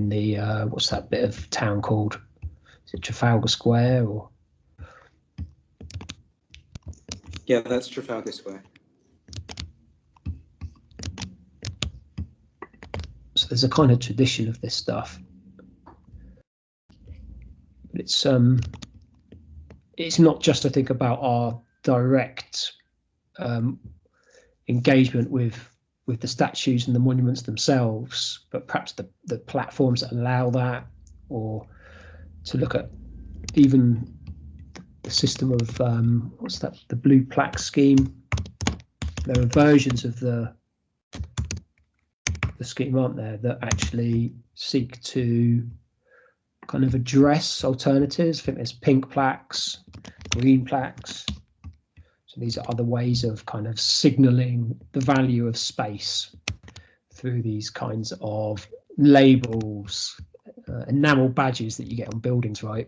the what's that bit of town called? Is it Trafalgar Square or Yeah, that's Trafalgar's way. So there's a kind of tradition of this stuff. But it's not just, I think, about our direct engagement with the statues and the monuments themselves, but perhaps the platforms that allow that, or to look at even the system of what's that, the blue plaque scheme. There are versions of the scheme, aren't there, that actually seek to kind of address alternatives. I think there's pink plaques, green plaques. So these are other ways of kind of signaling the value of space through these kinds of labels, enamel badges that you get on buildings, right?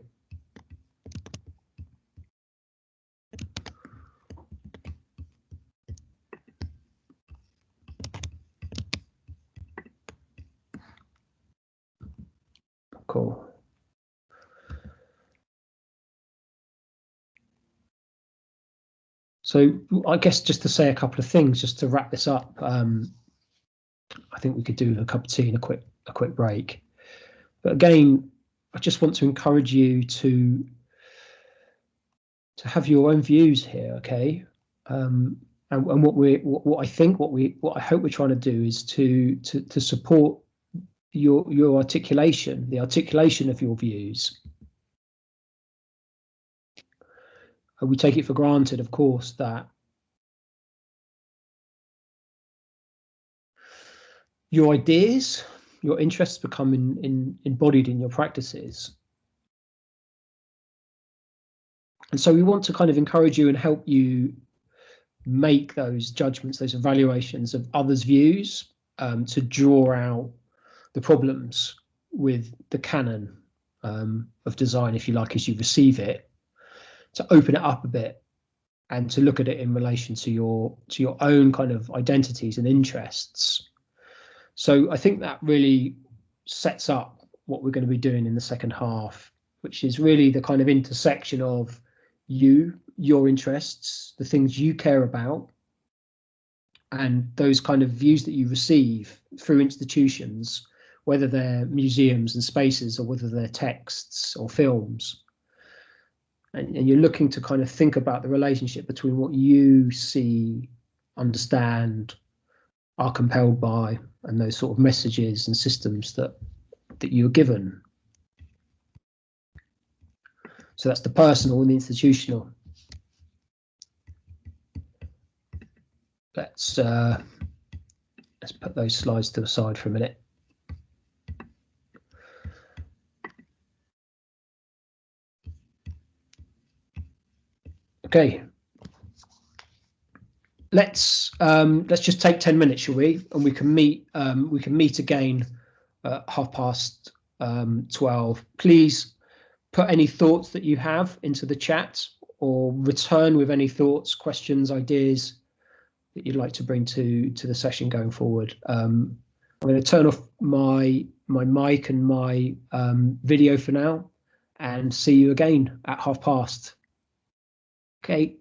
Cool. So I guess just to say a couple of things, just to wrap this up, I think we could do a cup of tea and a quick break. But again, I just want to encourage you to have your own views here, okay? And what I hope we're trying to do is to support your articulation, the articulation of your views. We take it for granted, of course, that your ideas, your interests become embodied in your practices. And so we want to kind of encourage you and help you make those judgments, those evaluations of others' views, to draw out the problems with the canon of design, if you like, as you receive it, to open it up a bit and to look at it in relation to your own kind of identities and interests. So I think that really sets up what we're going to be doing in the second half, which is really the kind of intersection of your interests, the things you care about, and those kind of views that you receive through institutions, whether they're museums and spaces or whether they're texts or films. And you're looking to kind of think about the relationship between what you see, understand, are compelled by, and those sort of messages and systems that you're given. So that's the personal and the institutional. Let's put those slides to the side for a minute. Okay. Let's just take 10 minutes, shall we? And we can meet again at 12:30. Please put any thoughts that you have into the chat, or return with any thoughts, questions, ideas that you'd like to bring to the session going forward. I'm going to turn off my mic and my video for now, and see you again at 12:30. Okay.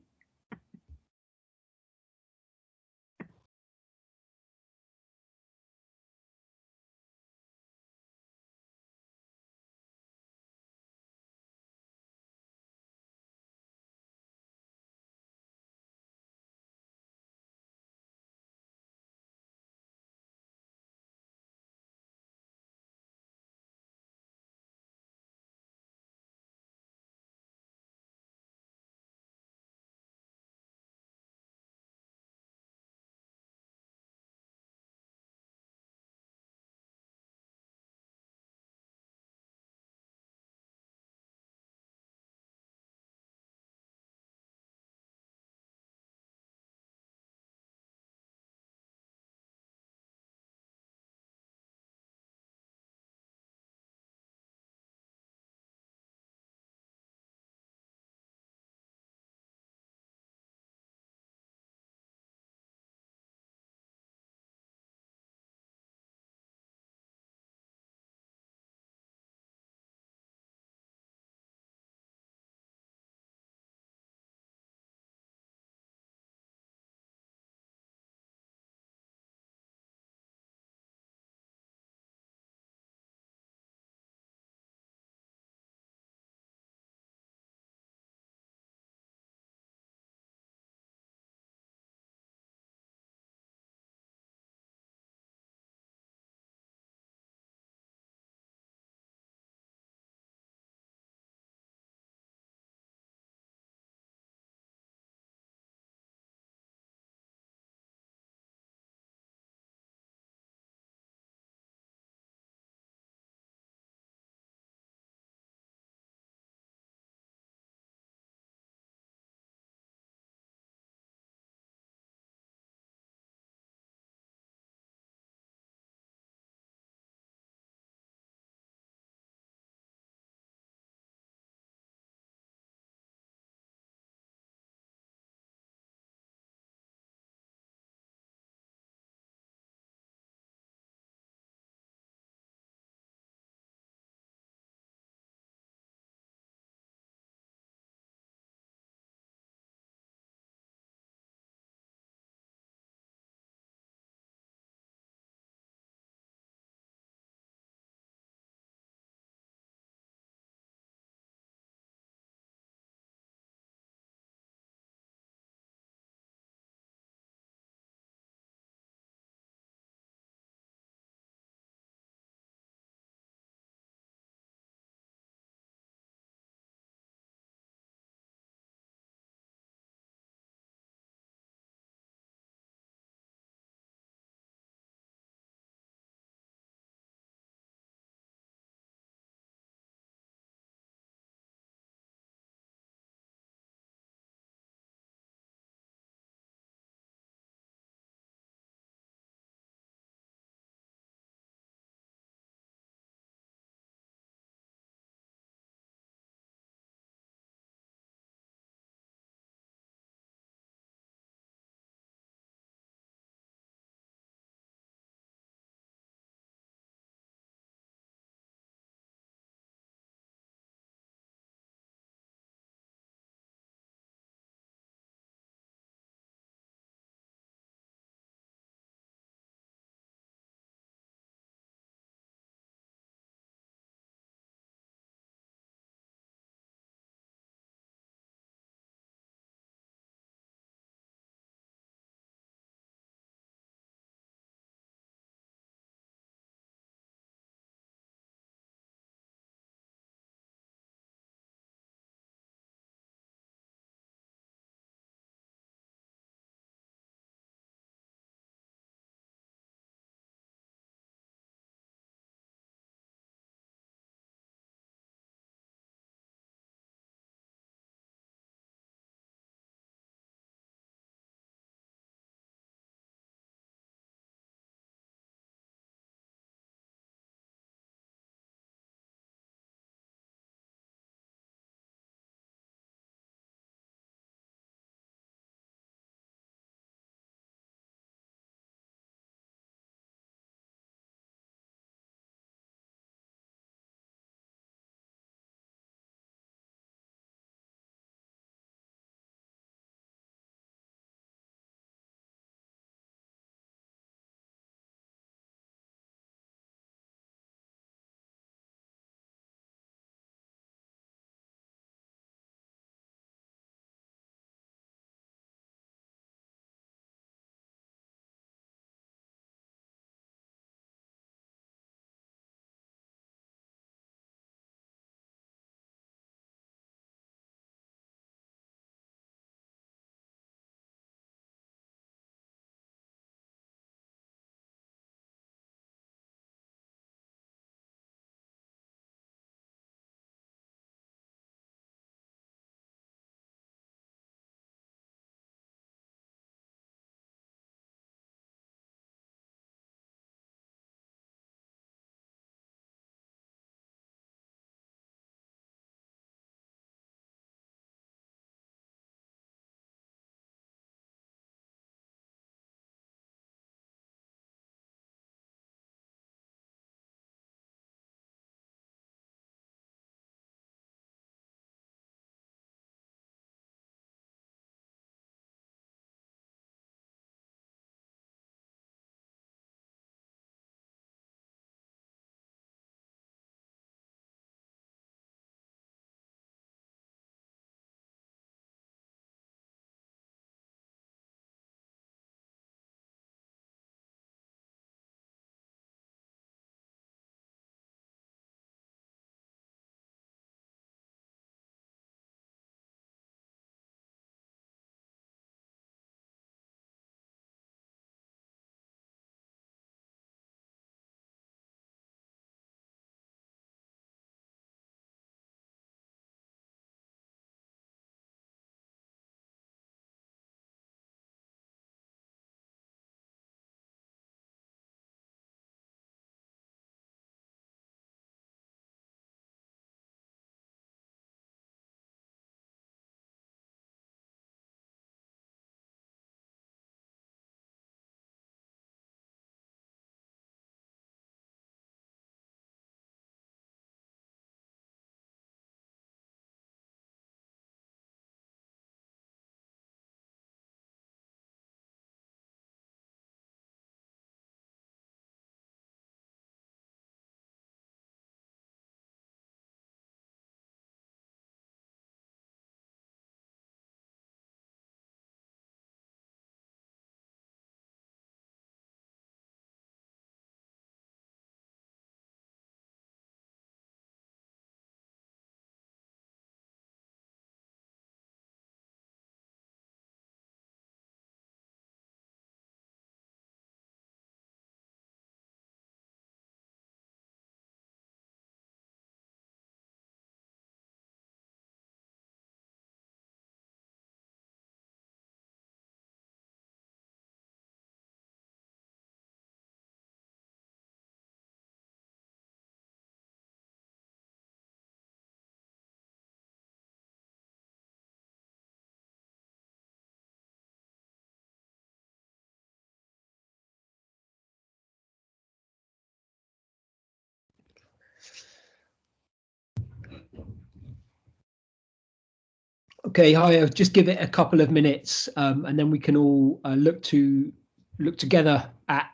Okay, hi. I'll just give it a couple of minutes, and then we can all look together at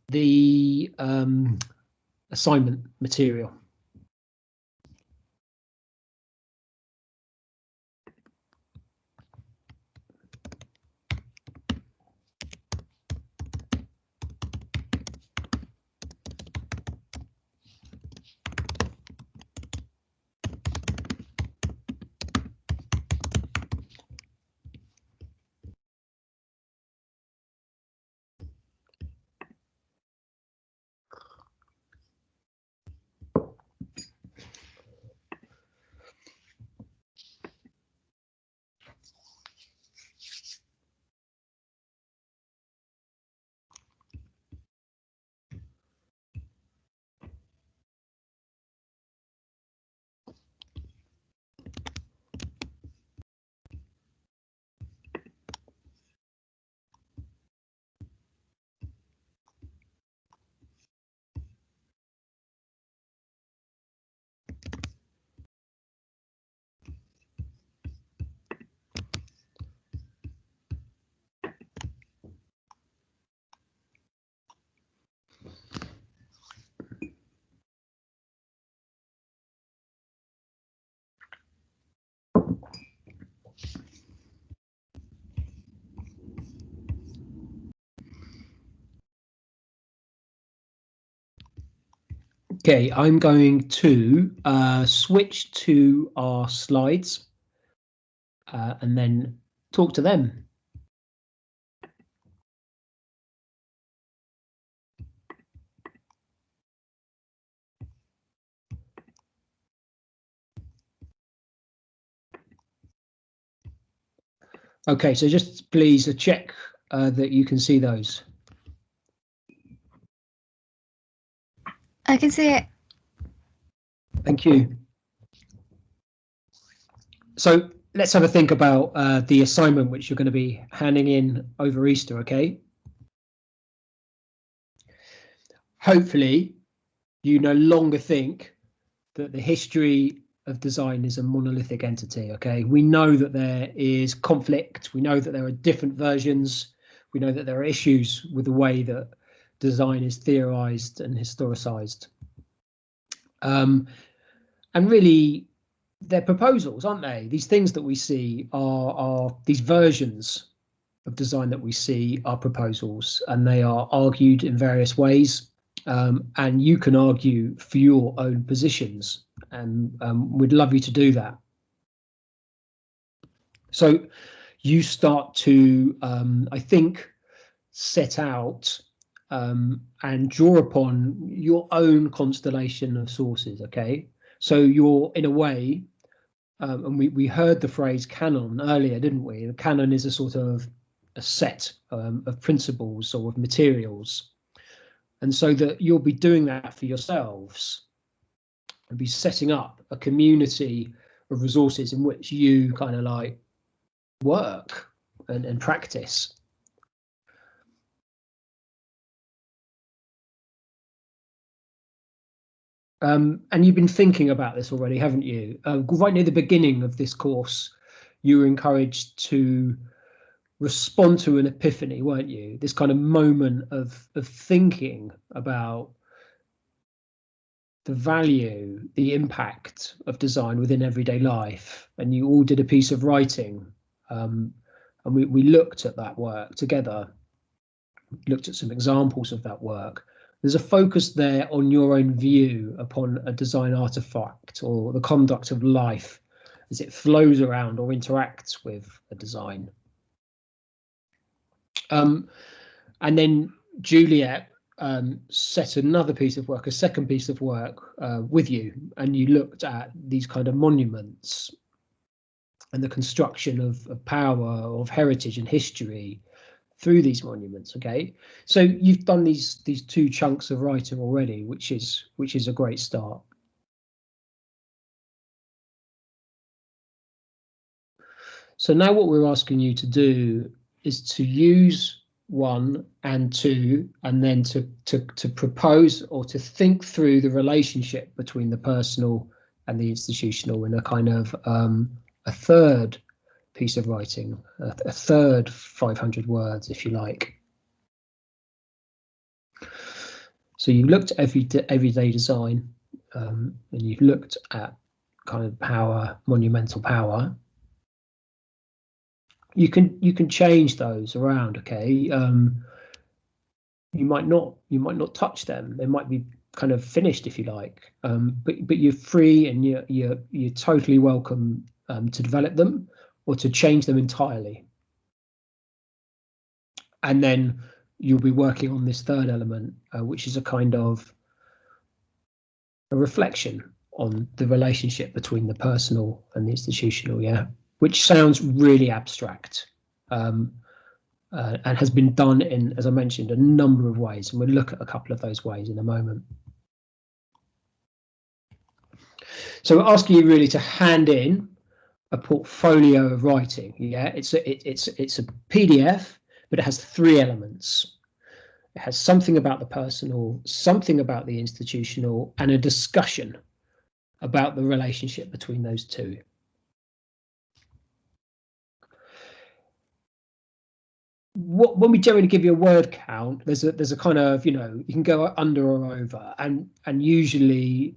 the assignment material. Okay, I'm going to switch to our slides and then talk to them. Okay, so just please check that you can see those. I can see it. Thank you. So let's have a think about the assignment which you're going to be handing in over Easter, okay? Hopefully, you no longer think that the history of design is a monolithic entity, okay? We know that there is conflict. We know that there are different versions. We know that there are issues with the way that design is theorized and historicized. And really, they're proposals, aren't they? These things that we see are these versions of design that we see are proposals, and they are argued in various ways. And you can argue for your own positions, and we'd love you to do that. So you start to, I think, set out and draw upon your own constellation of sources, okay? So you're, in a way, and we heard the phrase canon earlier, didn't we? The canon is a sort of a set of principles or of materials. And so that you'll be doing that for yourselves and be setting up a community of resources in which you kind of like work and practice. And you've been thinking about this already, haven't you? Right near the beginning of this course, you were encouraged to respond to an epiphany, weren't you? This kind of moment of thinking about the value, the impact of design within everyday life. And you all did a piece of writing, and we looked at that work together, looked at some examples of that work. There's a focus there on your own view upon a design artifact or the conduct of life as it flows around or interacts with a design. And then Juliet set another piece of work, a second piece of work with you, and you looked at these kind of monuments and the construction of power, of heritage and history through these monuments. Okay, so you've done these two chunks of writing already, which is a great start. So now what we're asking you to do is to use 1 and 2, and then to propose or to think through the relationship between the personal and the institutional in a kind of a third piece of writing, a third 500 words, if you like. So you looked at everyday design, and you've looked at kind of power, monumental power. You can change those around, okay? You might not touch them. They might be kind of finished, if you like, but you're free and you're totally welcome to develop them or to change them entirely. And then you'll be working on this third element, which is a kind of a reflection on the relationship between the personal and the institutional, yeah, which sounds really abstract, and has been done in, as I mentioned, a number of ways, and we'll look at a couple of those ways in a moment. So we're asking you really to hand in a portfolio of writing. Yeah, it's a PDF, but it has 3 elements. It has something about the personal, something about the institutional, and a discussion about the relationship between those two. When we generally give you a word count, there's a kind of, you can go under or over, and usually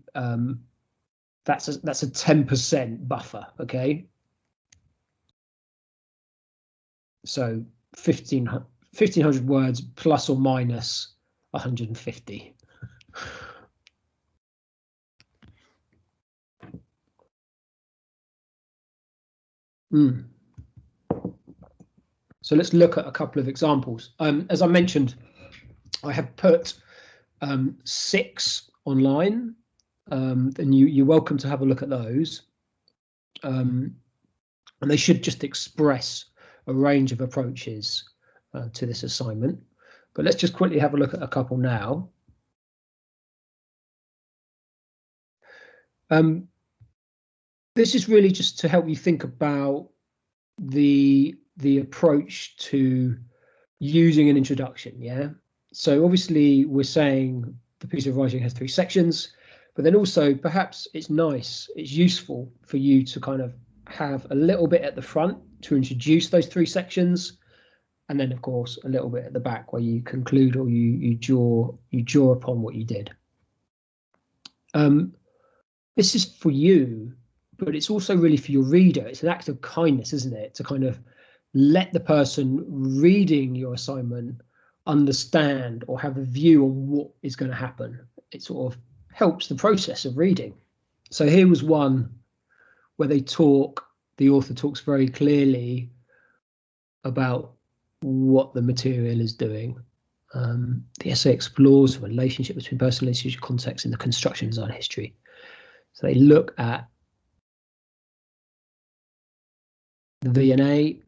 that's a 10% buffer, okay? So 1,500 words plus or minus 150. So let's look at a couple of examples. As I mentioned, I have put 6 online, and you're welcome to have a look at those. And they should just express a range of approaches to this assignment. But let's just quickly have a look at a couple now. This is really just to help you think about the approach to using an introduction, yeah? So obviously we're saying the piece of writing has 3 sections, but then also perhaps it's useful for you to kind of have a little bit at the front to introduce those 3 sections, and then of course a little bit at the back where you conclude or you draw upon what you did. This is for you, but it's also really for your reader. It's an act of kindness, isn't it, to kind of let the person reading your assignment understand or have a view on what is going to happen. It sort of helps the process of reading. So here was one where the author talks very clearly about what the material is doing. The essay explores the relationship between personal and institutional context in the construction design history. So they look at the V&A,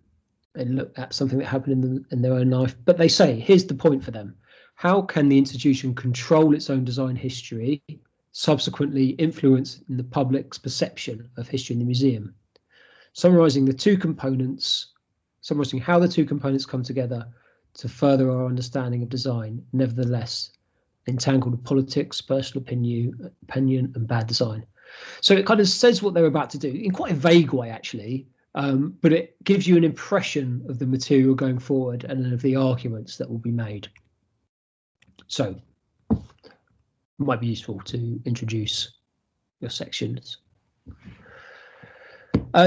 they look at something that happened in their own life, but they say, here's the point for them. How can the institution control its own design history, subsequently influence the public's perception of history in the museum? Summarising how the two components come together to further our understanding of design, nevertheless entangled with politics, personal opinion and bad design. So it kind of says what they're about to do in quite a vague way, actually, but it gives you an impression of the material going forward and of the arguments that will be made. So it might be useful to introduce your sections.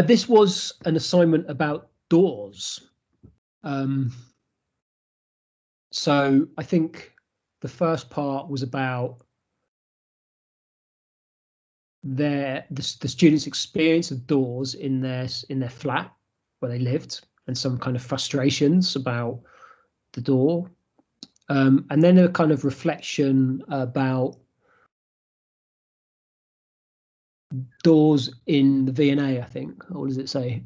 This was an assignment about doors. So I think the first part was about the students' experience of doors in their flat where they lived, and some kind of frustrations about the door, and then a kind of reflection about doors in the V&A, I think. What does it say?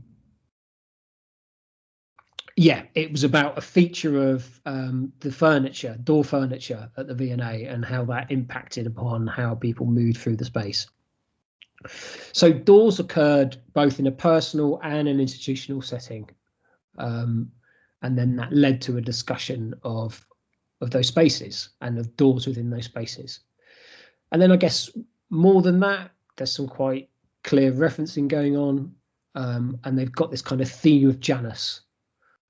Yeah, it was about a feature of the door furniture at the V&A and how that impacted upon how people moved through the space. So doors occurred both in a personal and an institutional setting, and then that led to a discussion of those spaces and of doors within those spaces. And then I guess more than that, there's some quite clear referencing going on. and they've got this kind of theme of Janus.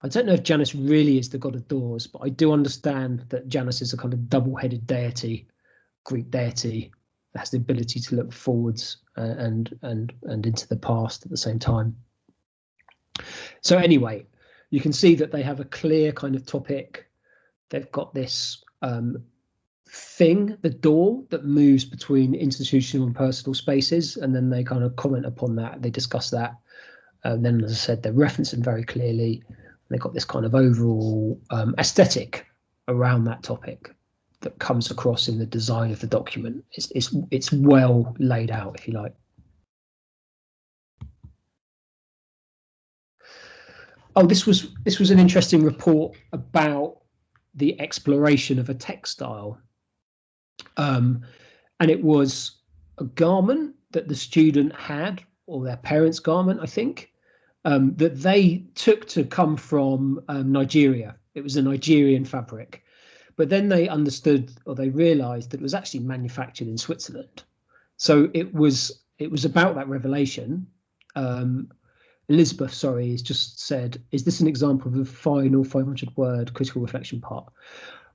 I don't know if Janus really is the god of doors, but I do understand that Janus is a kind of double-headed deity, Greek deity, that has the ability to look forwards and into the past at the same time. So anyway, you can see that they have a clear kind of topic. They've got this thing, the door, that moves between institutional and personal spaces, and then they kind of comment upon that. They discuss that. And then, as I said, they're referencing very clearly. They've got this kind of overall aesthetic around that topic that comes across in the design of the document. It's well laid out, if you like. Oh, this was an interesting report about the exploration of a textile, and it was a garment that the student had, or their parents' garment, I think, that they took to come from Nigeria. It was a Nigerian fabric, but then they understood, or they realized, that it was actually manufactured in Switzerland. So it was about that revelation. Elizabeth, sorry, has just said, is this an example of a final 500-word critical reflection part?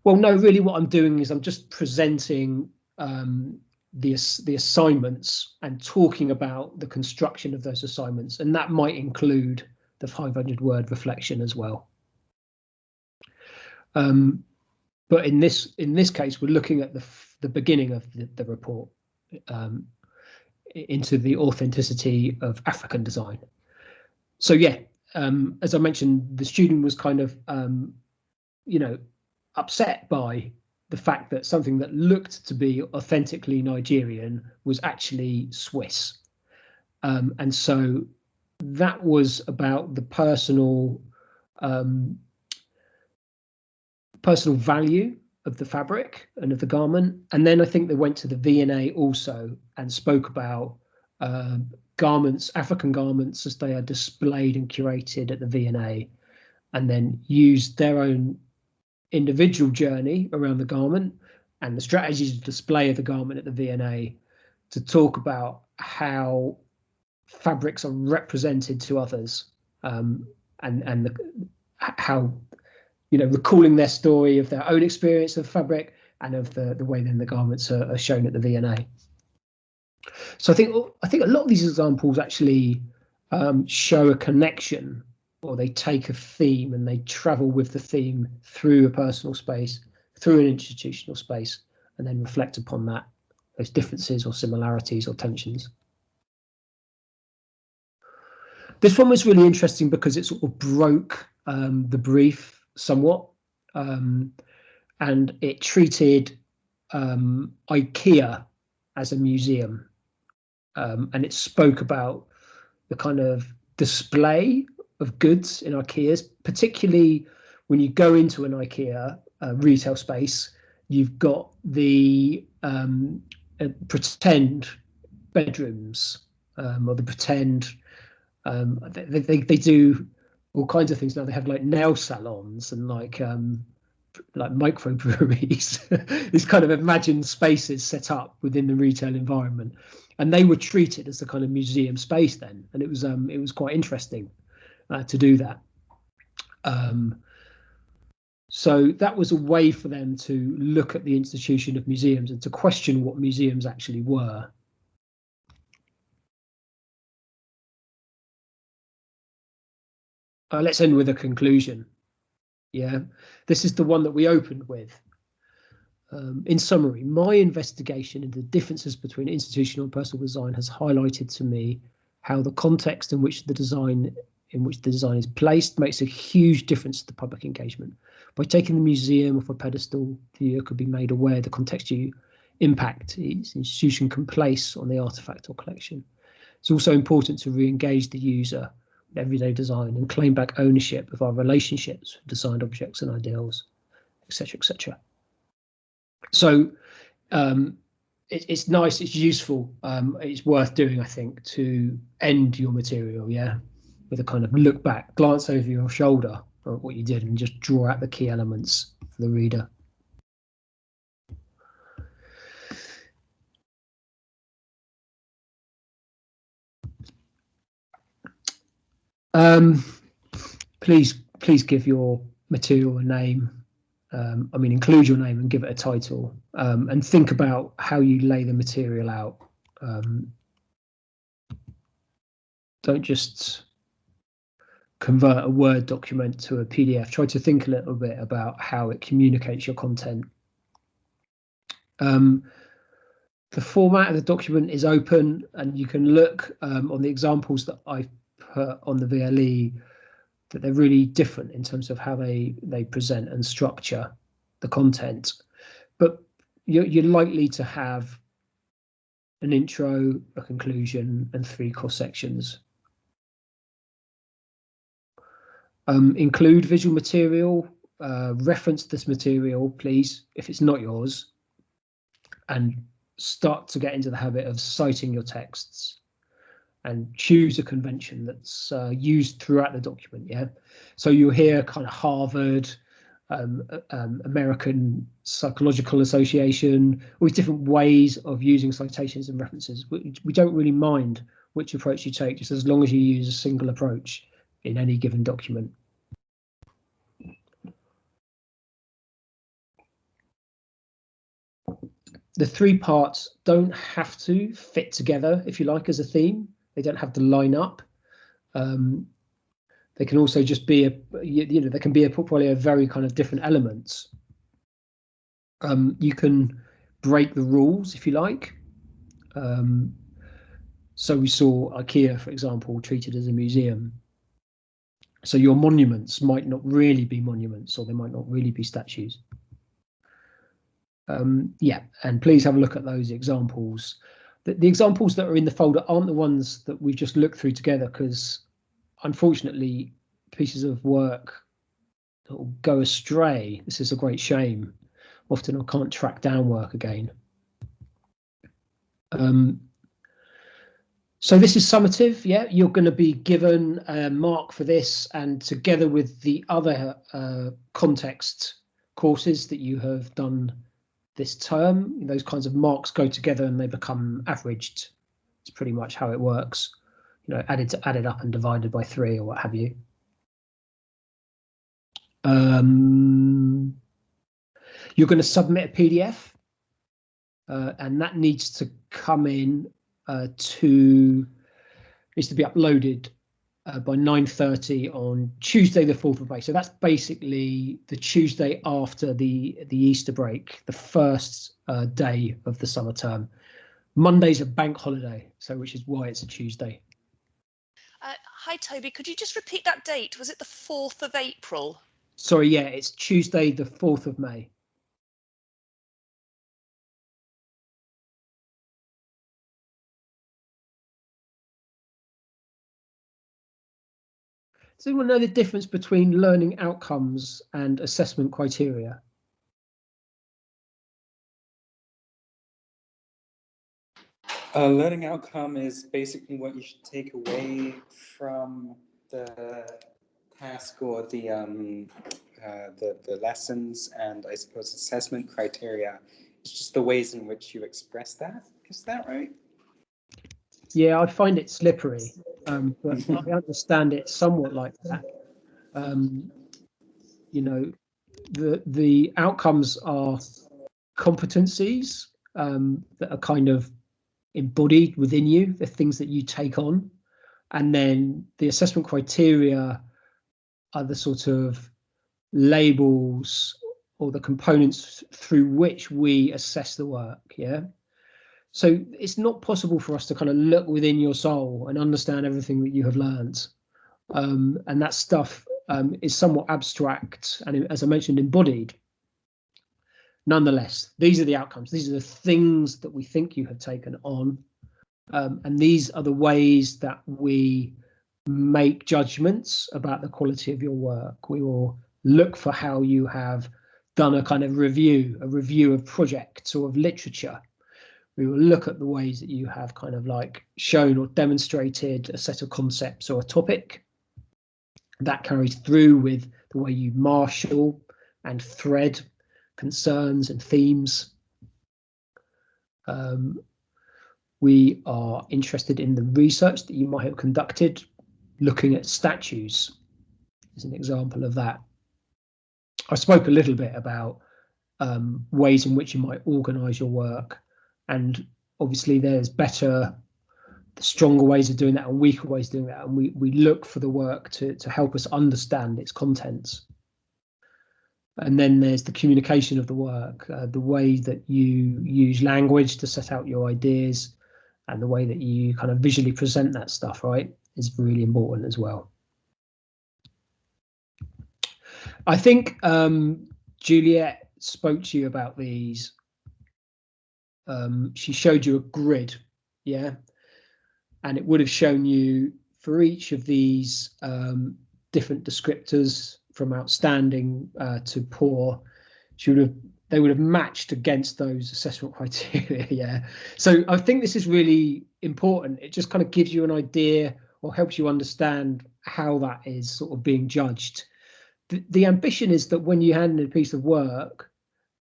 Well, no, really what I'm doing is I'm just presenting the assignments and talking about the construction of those assignments, and that might include the 500-word reflection as well. But in this case, we're looking at the beginning of the report, into the authenticity of African design. So yeah, as I mentioned, the student was kind of upset by the fact that something that looked to be authentically Nigerian was actually Swiss. And so that was about the personal value of the fabric and of the garment. And then I think they went to the V&A also and spoke about garments, African garments, as they are displayed and curated at the V&A, and then used their own individual journey around the garment and the strategies of display of the garment at the V&A to talk about how fabrics are represented to others, and how, recalling their story of their own experience of fabric and of the way then the garments are shown at the V&A. So I think a lot of these examples actually show a connection, or they take a theme and they travel with the theme through a personal space, through an institutional space, and then reflect upon that, those differences or similarities or tensions. This one was really interesting because it sort of broke the brief somewhat, and it treated IKEA as a museum, and it spoke about the kind of display of goods in IKEAs, particularly when you go into an IKEA retail space. You've got the pretend bedrooms, or the pretend. They do all kinds of things now. They have like nail salons and like microbreweries, these kind of imagined spaces set up within the retail environment, and they were treated as a kind of museum space then, and it was quite interesting to do that. So that was a way for them to look at the institution of museums and to question what museums actually were. Let's end with a conclusion. Yeah, this is the one that we opened with. In summary, my investigation into the differences between institutional and personal design has highlighted to me how the context in which the design is placed makes a huge difference to the public engagement. By taking the museum off a pedestal, the viewer could be made aware of the contextual impact its institution can place on the artifact or collection. It's also important to re-engage the user with everyday design and claim back ownership of our relationships with designed objects and ideals, etc., etc. So it's nice, it's useful, it's worth doing, I think, to end your material, yeah, with a kind of look back, glance over your shoulder at what you did and just draw out the key elements for the reader. Please give your material a name. I mean, include your name and give it a title, and think about how you lay the material out. Don't just convert a Word document to a PDF. Try to think a little bit about how it communicates your content. The format of the document is open, and you can look on the examples that I've put on the VLE, that they're really different in terms of how they present and structure the content. But you're likely to have an intro, a conclusion, and 3 core sections. Include visual material, reference this material, please, if it's not yours, and start to get into the habit of citing your texts, and choose a convention that's used throughout the document. Yeah, so you'll hear kind of Harvard, American Psychological Association, all these different ways of using citations and references. We don't really mind which approach you take, just as long as you use a single approach in any given document. The 3 parts don't have to fit together, if you like, as a theme. They don't have to line up. They can also just be there can be a portfolio of very kind of different elements. You can break the rules, if you like. So we saw IKEA, for example, treated as a museum. So your monuments might not really be monuments, or they might not really be statues. Yeah, and please have a look at those examples. The examples that are in the folder aren't the ones that we've just looked through together, because unfortunately pieces of work that will go astray. This is a great shame. Often I can't track down work again. So this is summative. Yeah, you're going to be given a mark for this, and together with the other context courses that you have done this term, those kinds of marks go together and they become averaged. It's pretty much how it works. You know, added up and divided by 3 or what have you. You're going to submit a PDF, and that needs to come in needs to be uploaded by 9:30 on Tuesday, the 4th of May. So that's basically the Tuesday after the Easter break, the first day of the summer term. Monday's a bank holiday, so which is why it's a Tuesday. Hi, Toby. Could you just repeat that date? Was it the 4th of April? Sorry, yeah, it's Tuesday, the 4th of May. Does anyone know the difference between learning outcomes and assessment criteria? Learning outcome is basically what you should take away from the task or the lessons, and I suppose assessment criteria is just the ways in which you express that. Is that right? Yeah, I find it slippery, but I understand it somewhat like that. You know, the outcomes are competencies that are kind of embodied within you, the things that you take on, and then the assessment criteria are the sort of labels or the components through which we assess the work. Yeah, so it's not possible for us to kind of look within your soul and understand everything that you have learned, and that stuff is somewhat abstract and, as I mentioned, embodied. Nonetheless, these are the outcomes. These are the things that we think you have taken on, and these are the ways that we make judgments about the quality of your work. We will look for how you have done a kind of review of projects or of literature. We will look at the ways that you have kind of like shown or demonstrated a set of concepts or a topic. That carries through with the way you marshal and thread concerns and themes. We are interested in the research that you might have conducted looking at statues is an example of that. I spoke a little bit about ways in which you might organise your work, and obviously there's stronger ways of doing that and weaker ways of doing that, and we look for the work to help us understand its contents. And then there's the communication of the work, the way that you use language to set out your ideas, and the way that you kind of visually present that stuff, right, is really important as well. I think Juliet spoke to you about these. She showed you a grid, yeah, and it would have shown you for each of these different descriptors, from outstanding to poor, they would have matched against those assessment criteria. Yeah, so I think this is really important. It just kind of gives you an idea or helps you understand how that is sort of being judged. The ambition is that when you hand in a piece of work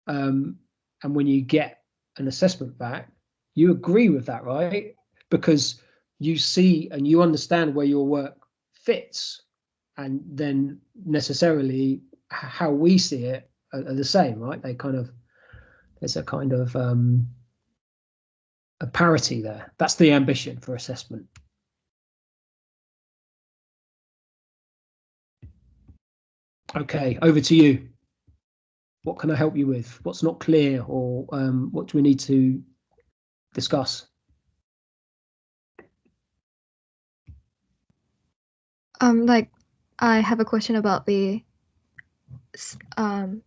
and when you get an assessment back, you agree with that, right? Because you see and you understand where your work fits, and then necessarily how we see it are the same, right? There's a kind of a parity there. That's the ambition for assessment. Okay, over to you. What can I help you with? What's not clear, or what do we need to discuss? Like, I have a question about the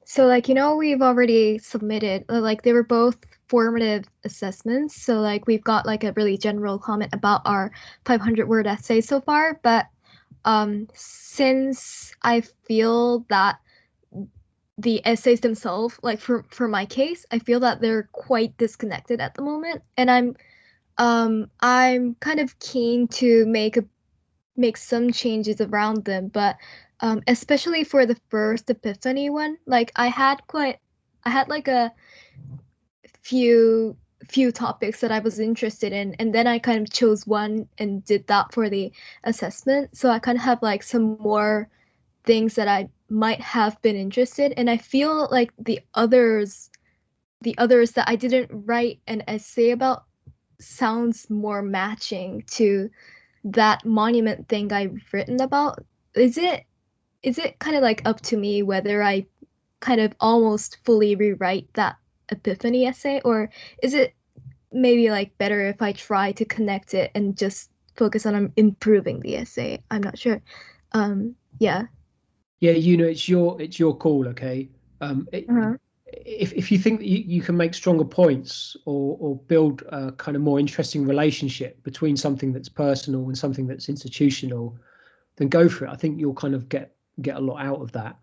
so like, you know, we've already submitted, like, they were both formative assessments, so like we've got like a really general comment about our 500-word essay so far, but since I feel that the essays themselves, like for my case, I feel that they're quite disconnected at the moment, and I'm kind of keen to make some changes around them, but especially for the first epiphany one, like I had like a few topics that I was interested in, and then I kind of chose one and did that for the assessment, so I kind of have like some more things that I might have been interested, and I feel like the others that I didn't write an essay about sounds more matching to that monument thing I've written about. Is it kind of like up to me whether I kind of almost fully rewrite that epiphany essay, or is it maybe like better if I try to connect it and just focus on improving the essay? I'm not sure. Yeah. Yeah, you know, it's your call, okay? If you think that you can make stronger points or build a kind of more interesting relationship between something that's personal and something that's institutional, then go for it. I think you'll kind of get a lot out of that.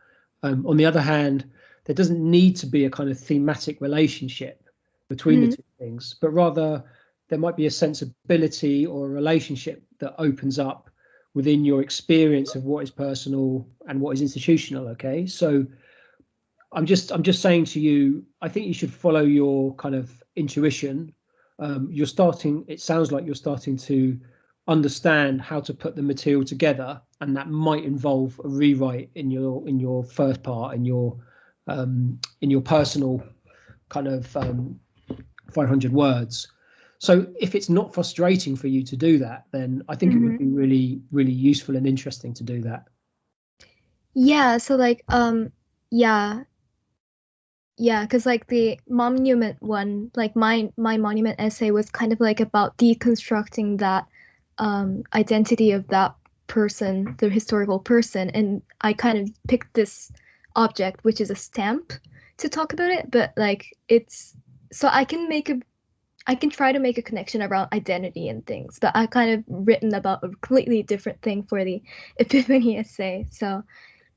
On the other hand, there doesn't need to be a kind of thematic relationship between the two things, but rather there might be a sensibility or a relationship that opens up within your experience of what is personal and what is institutional. Okay, so I'm just saying to you, I think you should follow your kind of intuition. It sounds like you're starting to understand how to put the material together, and that might involve a rewrite in your first part, in your personal kind of 500 words. So if it's not frustrating for you to do that, then I think it would be really, really useful and interesting to do that. Yeah, so like yeah, because like the monument one, like my monument essay was kind of like about deconstructing that identity of that person, the historical person, and I kind of picked this object, which is a stamp, to talk about it, but like it's so I can try to make a connection around identity and things, but I kind of written about a completely different thing for the epiphany essay. So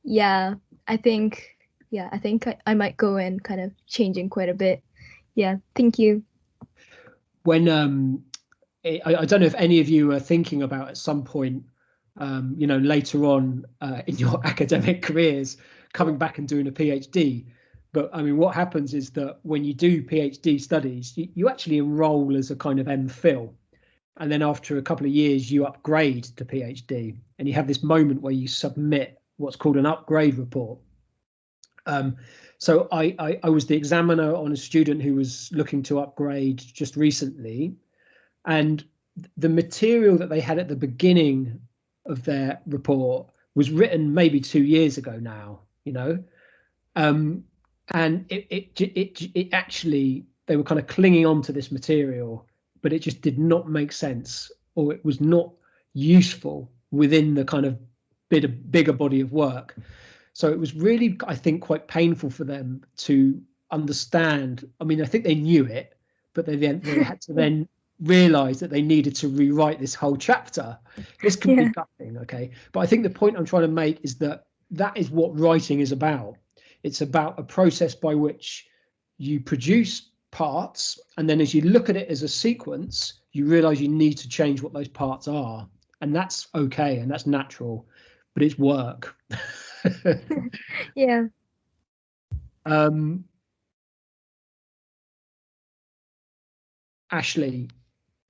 yeah, I think I might go in kind of changing quite a bit. Yeah, thank you. When I don't know if any of you are thinking about at some point, you know, later on in your academic careers, coming back and doing a PhD. But I mean, what happens is that when you do PhD studies, you actually enroll as a kind of MPhil. And then after a couple of years, you upgrade to PhD. and you have this moment where you submit what's called an upgrade report. So I was the examiner on a student who was looking to upgrade just recently, and the material that they had at the beginning of their report was written maybe 2 years ago now, you know, and it actually, they were kind of clinging on to this material, but it just did not make sense, or it was not useful within the kind of bigger body of work. So it was really, I think, quite painful for them to understand. I mean, I think they knew it, but they had to then realize that they needed to rewrite this whole chapter. This could be gutting, okay? But I think the point I'm trying to make is that that is what writing is about. It's about a process by which you produce parts, and then as you look at it as a sequence, you realize you need to change what those parts are. And that's okay, and that's natural, but it's work. Yeah. Ashley,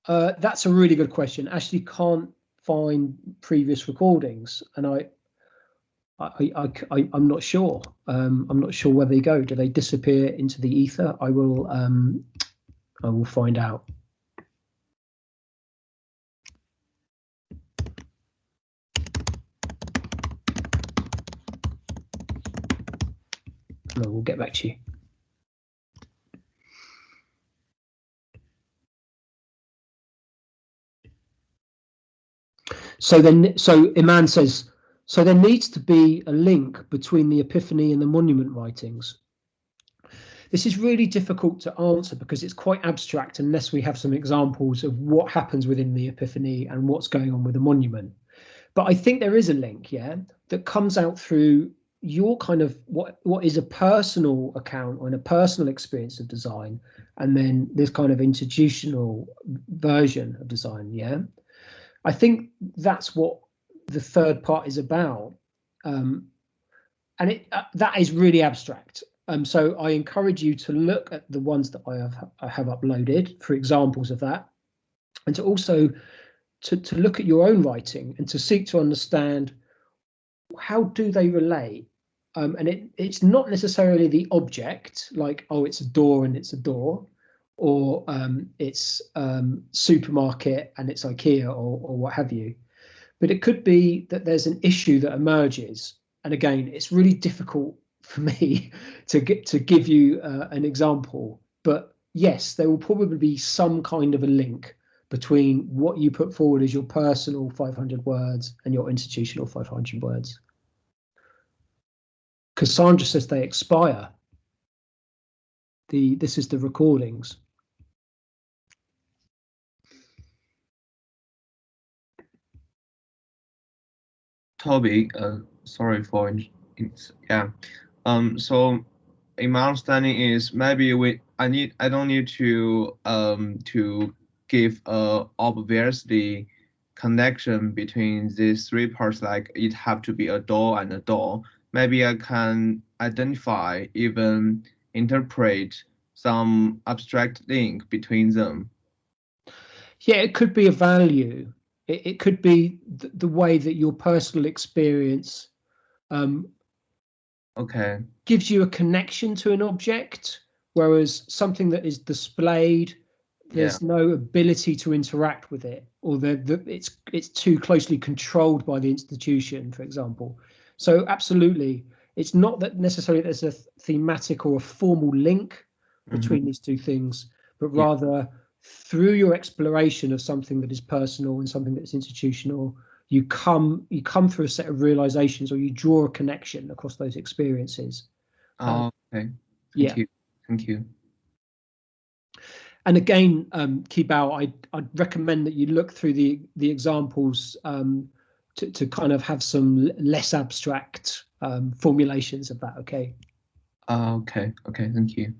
that's a really good question. Ashley can't find previous recordings, and I'm not sure. I'm not sure where they go. Do they disappear into the ether? I will find out. No, we'll get back to you. So Iman says, so there needs to be a link between the Epiphany and the monument writings. This is really difficult to answer because it's quite abstract unless we have some examples of what happens within the Epiphany and what's going on with the monument. But I think there is a link, yeah, that comes out through your kind of what is a personal account or a personal experience of design, and then this kind of institutional version of design, yeah. I think that's what the third part is about, and that is really abstract. So I encourage you to look at the ones that I have uploaded for examples of that, and to also to look at your own writing and to seek to understand how do they relate. And it's not necessarily the object, like, oh, it's a door and it's a door, or it's supermarket and it's IKEA, or what have you. But it could be that there's an issue that emerges. And again, it's really difficult for me to give you an example. But yes, there will probably be some kind of a link between what you put forward as your personal 500 words and your institutional 500 words. Cassandra says they expire. This is the recordings. Toby, sorry for yeah. So in my understanding is maybe I don't need to give a obviously connection between these three parts, like it have to be a door and a door. Maybe I can identify, even interpret some abstract link between them. Yeah, it could be a value. It could be the way that your personal experience gives you a connection to an object, whereas something that is displayed, there's no ability to interact with it, or it's too closely controlled by the institution, for example. So absolutely, it's not that necessarily there's a thematic or a formal link between these two things, but rather through your exploration of something that is personal and something that's institutional, you come through a set of realizations, or you draw a connection across those experiences. Okay. Thank you. And again, Kibao, I'd recommend that you look through the examples to kind of have some less abstract formulations of that. Okay. Okay. Thank you.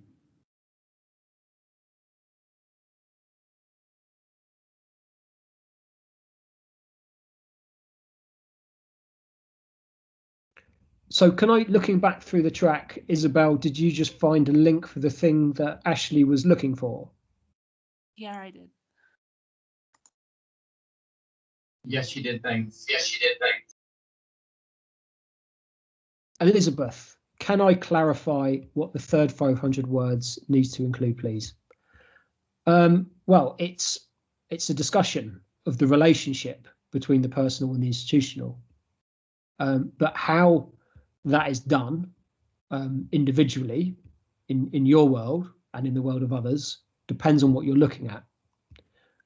So can I, looking back through the track, Isabel, did you just find a link for the thing that Ashley was looking for? Yeah, I did. Yes, she did. Thanks. Elizabeth, can I clarify what the third 500 words needs to include, please? Well, it's a discussion of the relationship between the personal and the institutional, but how that is done individually in your world and in the world of others depends on what you're looking at.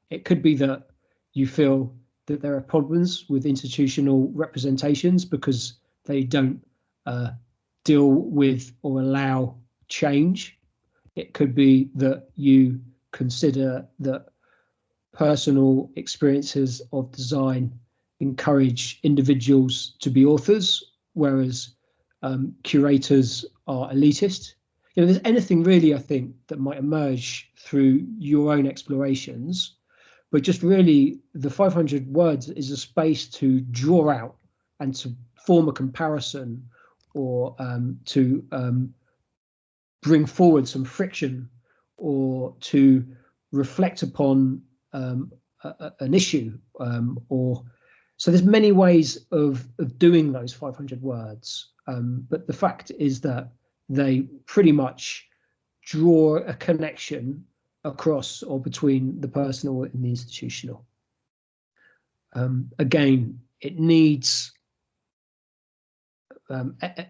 It could be that you feel that there are problems with institutional representations because they don't deal with or allow change. It could be that you consider that personal experiences of design encourage individuals to be authors, whereas curators are elitist. You know, there's anything really, I think, that might emerge through your own explorations, but just really the 500 words is a space to draw out and to form a comparison or to bring forward some friction or to reflect upon an issue or so there's many ways of doing those 500 words, but the fact is that they pretty much draw a connection across or between the personal and the institutional. Again, it needs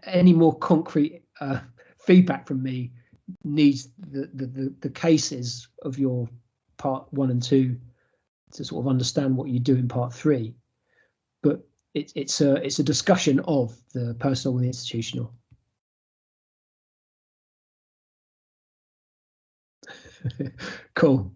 any more concrete feedback from me needs the cases of your part 1 and 2 to sort of understand what you do in part 3. But it's a discussion of the personal and the institutional. Cool.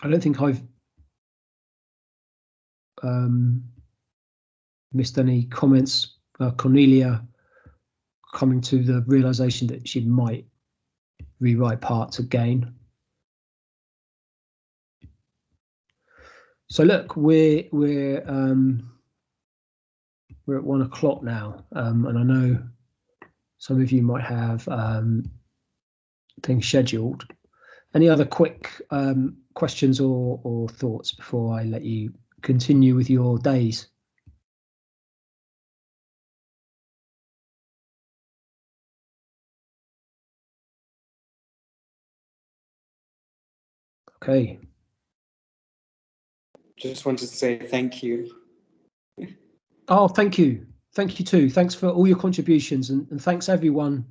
I don't think I've missed any comments. Cornelia coming to the realization that she might rewrite parts again. So look, we're at 1 o'clock now, and I know some of you might have things scheduled. Any other quick questions or thoughts before I let you continue with your days? Okay. Just wanted to say thank you. Oh, thank you. Thank you too. Thanks for all your contributions and thanks everyone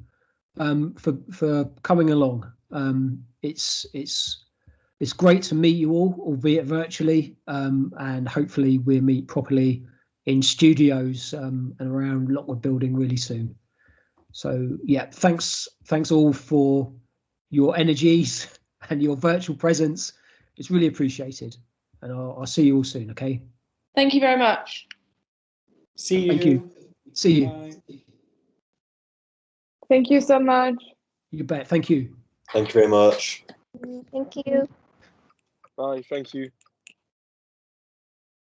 for coming along. It's great to meet you all, albeit virtually, and hopefully we'll meet properly in studios and around Lockwood Building really soon. So yeah, thanks all for your energies and your virtual presence. It's really appreciated, and I'll see you all soon. Okay. Thank you very much. See you. Thank you. See you. Bye. Thank you so much. You bet. Thank you. Thank you very much. Thank you. Bye. Thank you.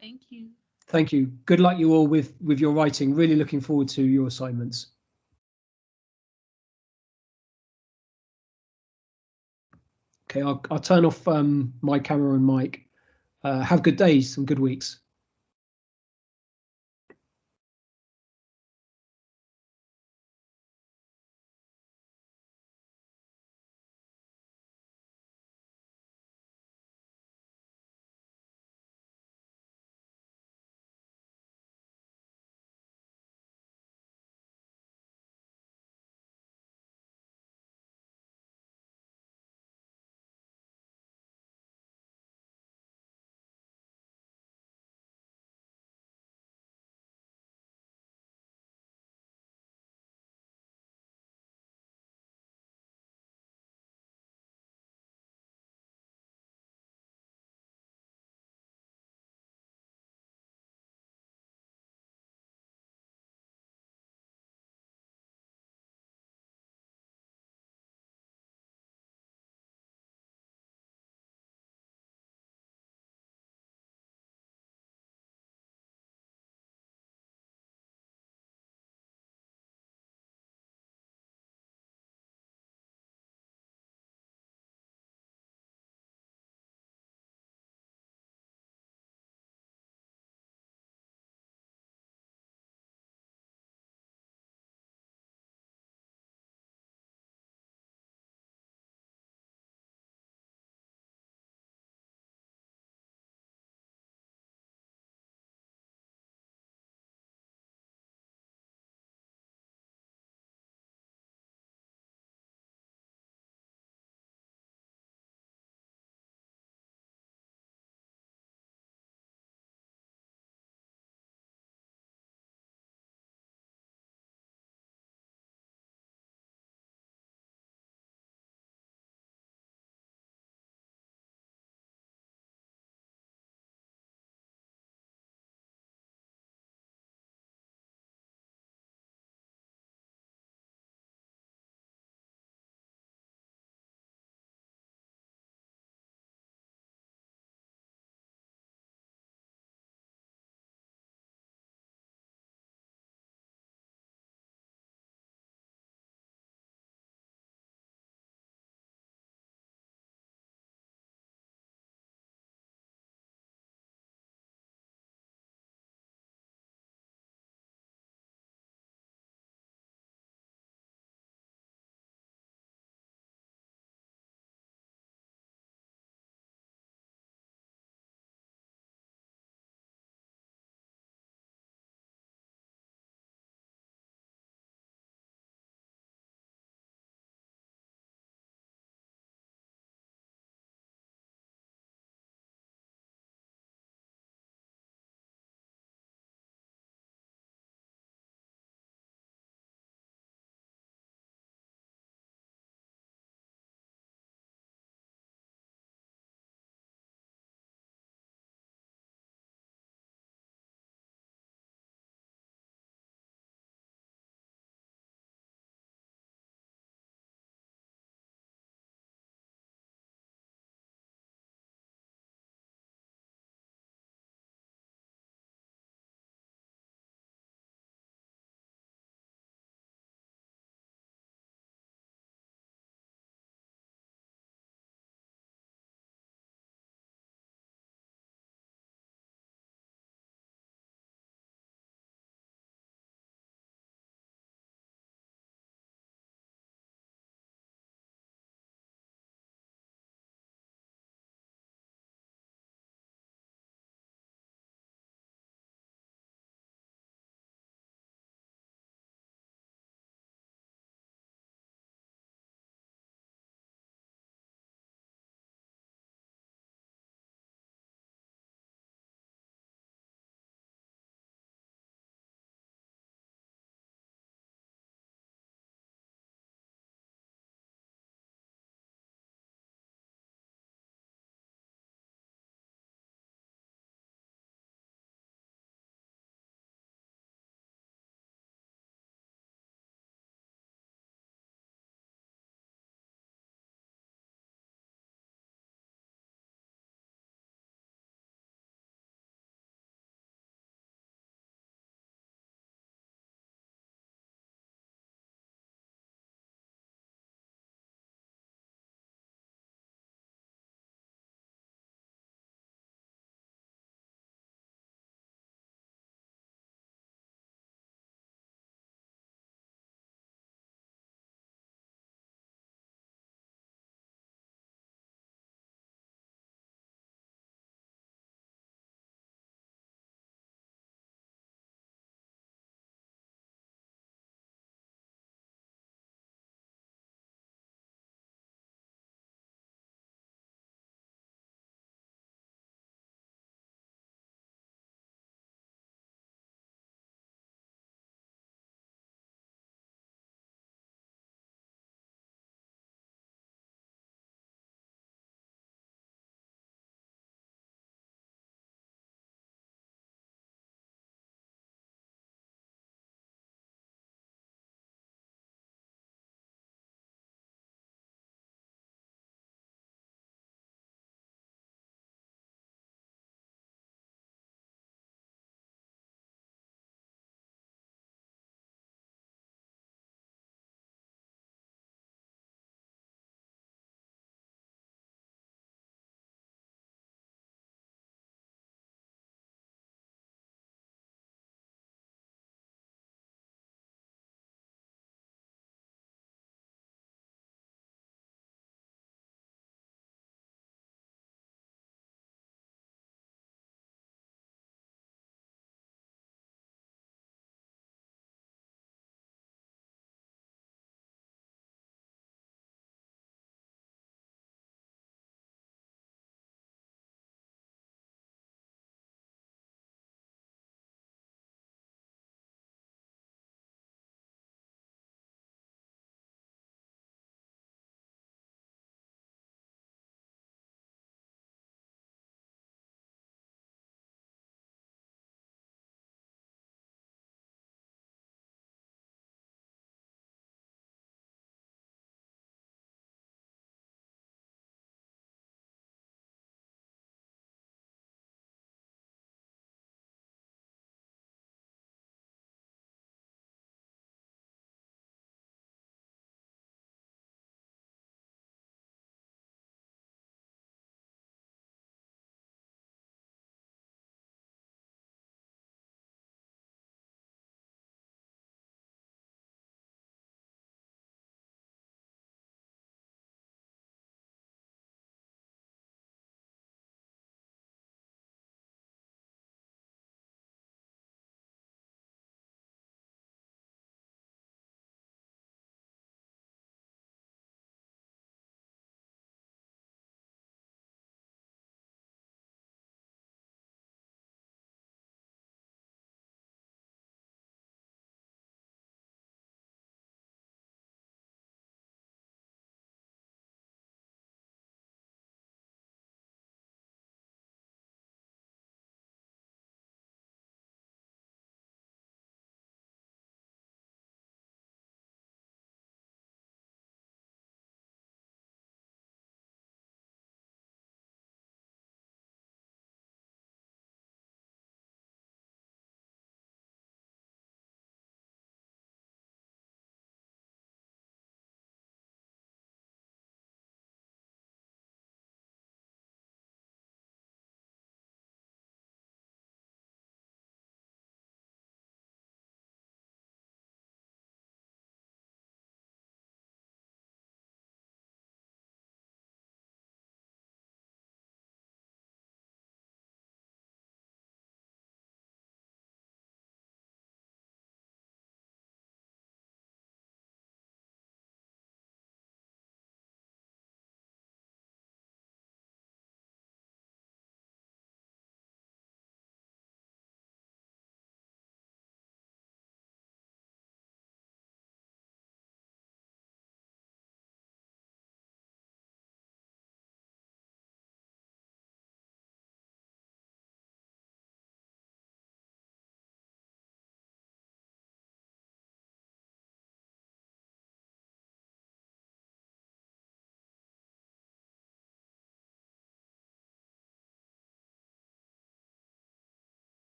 Thank you. Thank you. Good luck you all with your writing. Really looking forward to your assignments. Okay, I'll turn off my camera and mic. Have good days and good weeks.